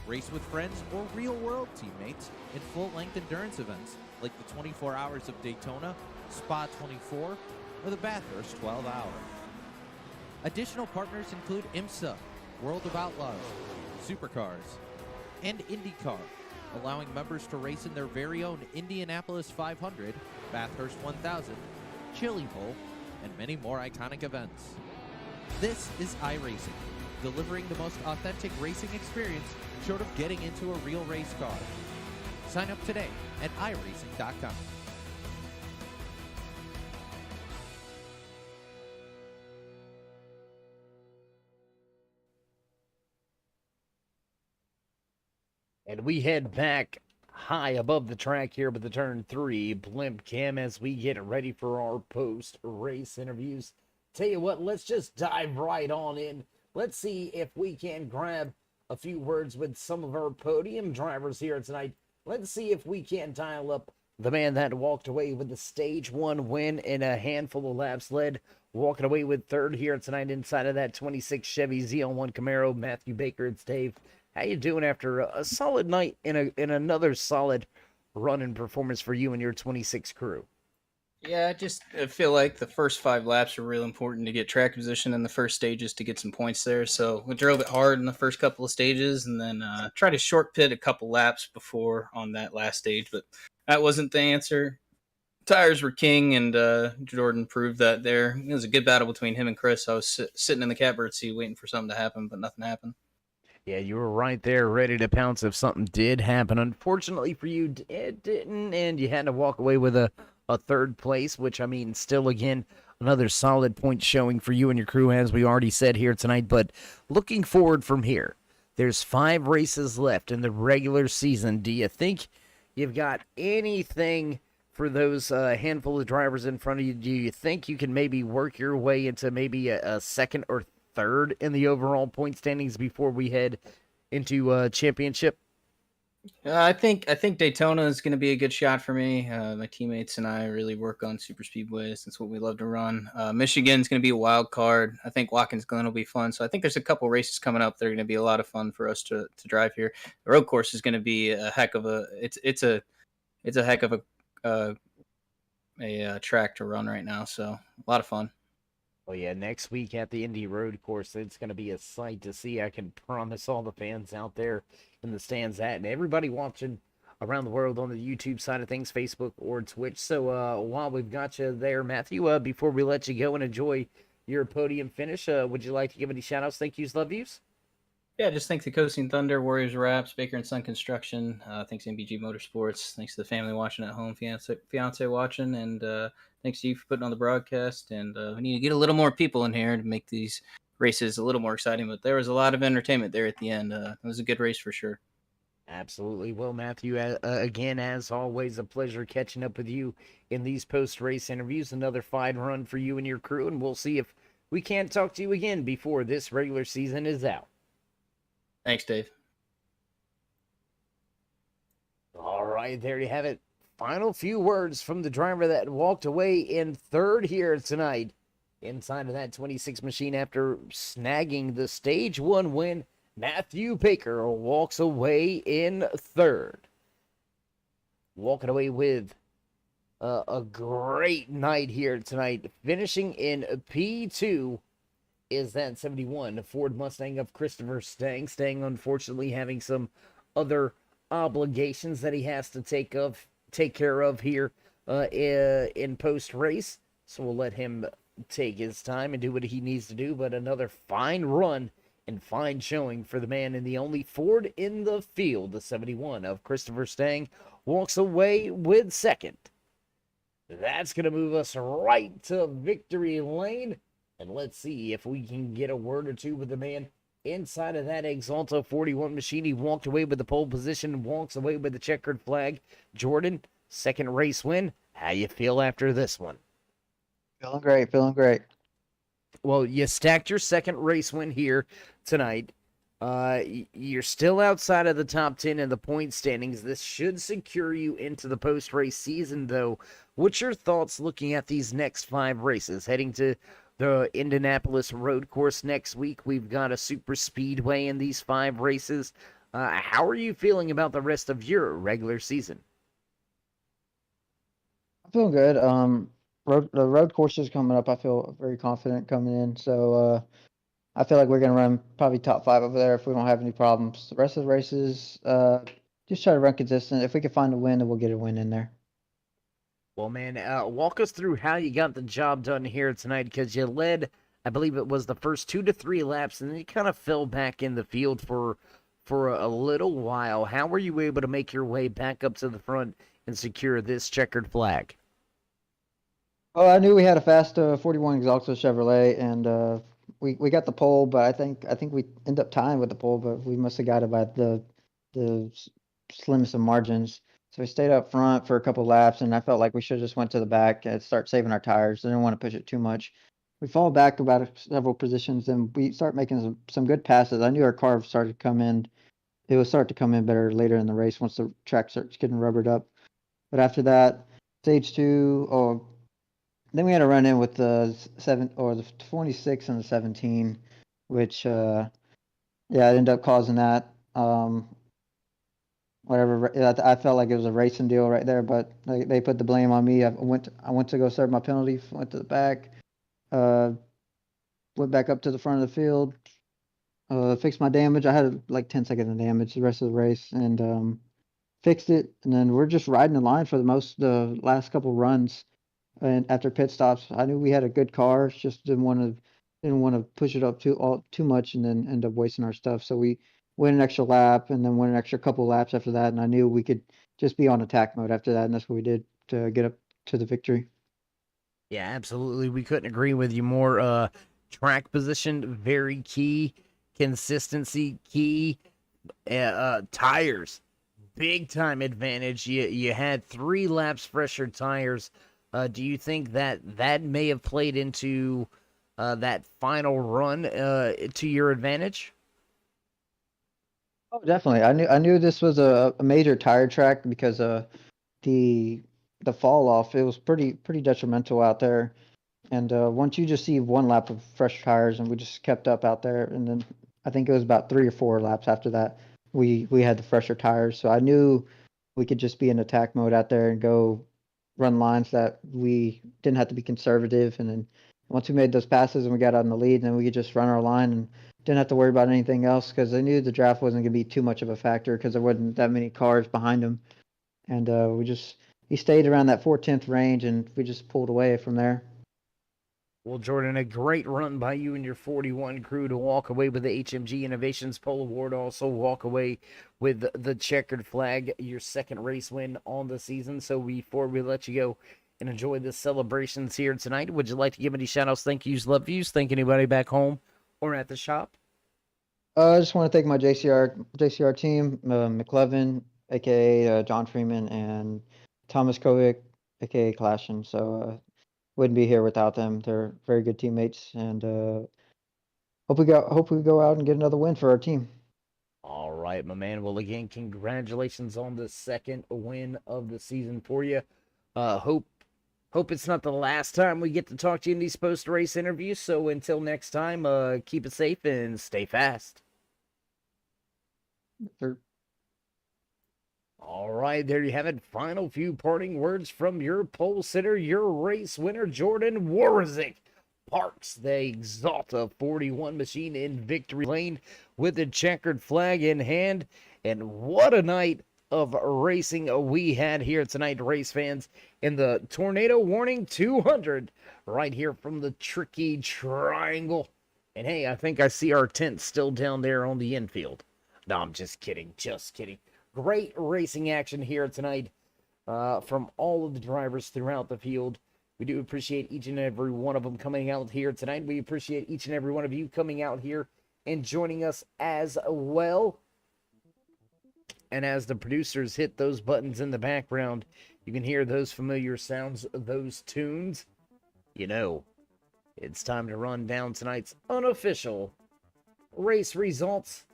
G: Race with friends or real-world teammates in full-length endurance events like the 24 Hours of Daytona, Spa 24, or the Bathurst 12 Hour. Additional partners include IMSA, World of Outlaws, Supercars, and IndyCar, allowing members to race in their very own Indianapolis 500, Bathurst 1000, Chili Bowl, and many more iconic events. This is iRacing, delivering the most authentic racing experience short of getting into a real race car. Sign up today at iRacing.com.
B: And we head back high above the track here with the turn 3 blimp cam as we get ready for our post-race interviews. Tell you what, let's just dive right on in. Let's see if we can grab a few words with some of our podium drivers here tonight. Let's see if we can dial up the man that walked away with the stage 1 win in a handful of laps led, walking away with third here tonight inside of that 26 Chevy ZL1 Camaro. Matthew Baker, it's Dave. How you doing after a solid night in another solid run and performance for you and your 26 crew?
H: Yeah, I feel like the first 5 laps are real important to get track position in the first stages to get some points there. So we drove it hard in the first couple of stages and then tried to short pit a couple laps before on that last stage, but that wasn't the answer. Tires were king, and Jordan proved that there. It was a good battle between him and Chris. I was sitting in the catbird seat waiting for something to happen, but nothing happened.
B: Yeah, you were right there, ready to pounce if something did happen. Unfortunately for you, it didn't, and you had to walk away with a third place, which, I mean, still, again, another solid point showing for you and your crew, as we already said here tonight. But looking forward from here, there's 5 races left in the regular season. Do you think you've got anything for those handful of drivers in front of you? Do you think you can maybe work your way into maybe a second or third in the overall point standings before we head into championship?
H: I think Daytona is going to be a good shot for me. My teammates and I really work on super speedways. That's what we love to run. Michigan's going to be a wild card. I think Watkins Glen will be fun. So I think there's a couple races coming up that are going to be a lot of fun for us to drive here. The road course is going to be a heck of a heck of a track to run right now. So a lot of fun.
B: Oh, yeah, next week at the Indy Road Course, it's going to be a sight to see. I can promise all the fans out there in the stands that, and everybody watching around the world on the YouTube side of things, Facebook or Twitch. So while we've got you there, Matthew, before we let you go and enjoy your podium finish, would you like to give any shout-outs, thank yous, love yous?
H: Yeah, just thanks to Coasting Thunder, Warriors Wraps, Baker and Son Construction. Thanks to MBG Motorsports. Thanks to the family watching at home, fiance watching, and thanks to you for putting on the broadcast. And we need to get a little more people in here to make these races a little more exciting. But there was a lot of entertainment there at the end. It was a good race for sure.
B: Absolutely. Well, Matthew, again, as always, a pleasure catching up with you in these post-race interviews. Another fine run for you and your crew, and we'll see if we can't talk to you again before this regular season is out.
H: Thanks, Dave.
B: All right, there you have it. Final few words from the driver that walked away in third here tonight inside of that 26 machine after snagging the stage 1 win. Matthew Baker walks away in third. Walking away with a great night here tonight, finishing in P2 is that 71 Ford Mustang of Christopher Stang. Stang, unfortunately, having some other obligations that he has to take care of here in post race. So we'll let him take his time and do what he needs to do. But another fine run and fine showing for the man in the only Ford in the field. The 71 of Christopher Stang walks away with second. That's going to move us right to victory lane. And let's see if we can get a word or two with the man inside of that Exalta 41 machine. He walked away with the pole position, walks away with the checkered flag. Jordan, second race win. How you feel after this one?
I: Feeling great, feeling great.
B: Well, you stacked your second race win here tonight. You're still outside of the top 10 in the point standings. This should secure you into the post-race season, though. What's your thoughts looking at these next 5 races? Heading to the Indianapolis road course next week. We've got a super speedway in these 5 races. How are you feeling about the rest of your regular season?
I: I'm feeling good. The road course is coming up. I feel very confident coming in. So I feel like we're gonna run probably top 5 over there if we don't have any problems. The rest of the races, just try to run consistent. If we can find a win, then we'll get a win in there.
B: Well, man, walk us through how you got the job done here tonight, because you led, I believe it was the first 2 to 3 laps, and then you kind of fell back in the field for a little while. How were you able to make your way back up to the front and secure this checkered flag?
I: Oh, I knew we had a fast 41 Exalta Chevrolet, and we got the pole, but I think we end up tying with the pole, but we must have got it by the slimmest of margins. So we stayed up front for a couple laps, and I felt like we should have just went to the back and start saving our tires. I didn't want to push it too much. We fall back about several positions, and we start making some good passes. I knew our car started to come in. It would start to come in better later in the race once the track starts getting rubbered up. But after that, stage 2, then we had a run in with the 26 and the 17, which yeah, it ended up causing that. Whatever, I felt like it was a racing deal right there, but they put the blame on me. I went to go serve my penalty, went to the back, went back up to the front of the field, fixed my damage. I had like 10 seconds of damage the rest of the race, and fixed it. And then we're just riding the line for the last couple runs. And after pit stops, I knew we had a good car. Just didn't want to push it up too much and then end up wasting our stuff. So we went an extra lap and then went an extra couple laps after that. And I knew we could just be on attack mode after that, and that's what we did to get up to the victory.
B: Yeah, absolutely. We couldn't agree with you more. Track position, very key. Consistency, key. Tires, big time advantage. You had 3 laps fresher tires. Do you think that may have played into that final run to your advantage?
I: Oh, definitely. I knew this was a major tire track because the fall off, it was pretty detrimental out there. And once you just see 1 lap of fresh tires, and we just kept up out there, and then I think it was about 3 or 4 laps after that we had the fresher tires. So I knew we could just be in attack mode out there and go run lines that we didn't have to be conservative. And then once we made those passes and we got out in the lead, then we could just run our line and didn't have to worry about anything else, because I knew the draft wasn't going to be too much of a factor because there wasn't that many cars behind him. And he stayed around that 4/10 range, and we just pulled away from there.
B: Well, Jordan, a great run by you and your 41 crew to walk away with the HMG Innovations Pole Award. Also walk away with the checkered flag, your second race win on the season. So before we let you go and enjoy the celebrations here tonight, would you like to give any shout-outs, thank yous, love yous, thank anybody back home or at the shop?
I: I just want to thank my JCR team, McLevin, aka John Freeman, and Thomas Kovic, aka Clashin. So wouldn't be here without them. They're very good teammates, and hope we go out and get another win for our team.
B: All right, my man. Well, again, congratulations on the second win of the season for you. Hope it's not the last time we get to talk to you in these post-race interviews. So until next time, keep it safe and stay fast.
I: Sure.
B: All right, there you have it. Final few parting words from your pole sitter, your race winner, Jordan Warazik. parks the Exalta 41 machine in victory lane with the checkered flag in hand. And what a night of racing we had here tonight, race fans, in the Tornado Warning 200 right here from the Tricky Triangle. And hey, I think I see our tent still down there on the infield. No, I'm just kidding, just kidding. Great racing action here tonight from all of the drivers throughout the field. We do appreciate each and every one of them coming out here tonight. We appreciate each and every one of you coming out here and joining us as well. And as the producers hit those buttons in the background, you can hear those familiar sounds, those tunes. You know, it's time to run down tonight's unofficial race results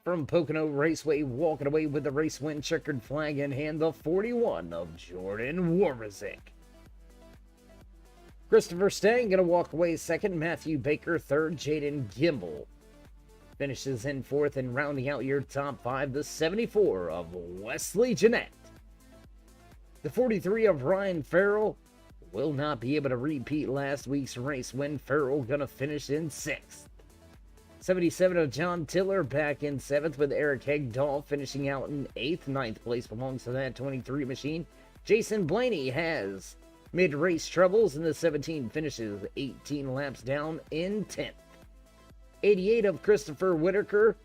B: from Pocono Raceway, walking away with the race win, checkered flag in hand, the 41 of Jordan Warmazik. Christopher Stang going to walk away second, Matthew Baker third, Jaden Gimbel finishes in fourth, and rounding out your top five, the 74 of Wesley Jeanette. The 43 of Ryan Farrell will not be able to repeat last week's race win. Farrell going to finish in sixth. 77 of John Tiller back in seventh, with Eric Hegdahl finishing out in eighth. Ninth place belongs to that 23 machine. Jason Blaney has mid-race troubles, and the 17 finishes 18 laps down in 10th. 88 of Christopher Whitaker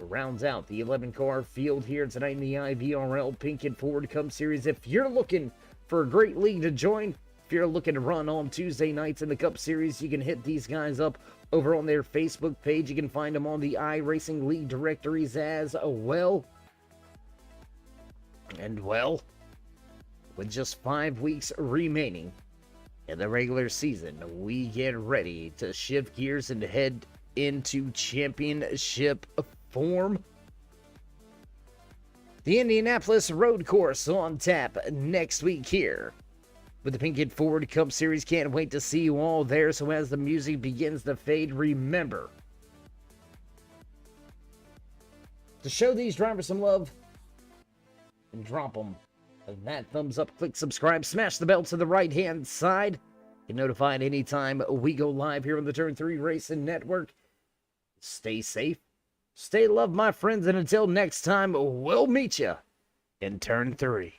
B: rounds out the 11-car field here tonight in the IVRL Pinkett Ford Cup Series. If you're looking for a great league to join, if you're looking to run on Tuesday nights in the Cup Series, you can hit these guys up over on their Facebook page. You can find them on the iRacing League directories as well. And well, with just 5 weeks remaining in the regular season, we get ready to shift gears and head into championship form. The Indianapolis Road Course on tap next week here with the Pinkett Ford Cup Series. Can't wait to see you all there. So as the music begins to fade, remember to show these drivers some love and drop them that thumbs up, click subscribe, smash the bell to the right hand side. Get notified anytime we go live here on the Turn 3 Racing Network. Stay safe, stay loved, my friends, and until next time, we'll meet you in Turn 3.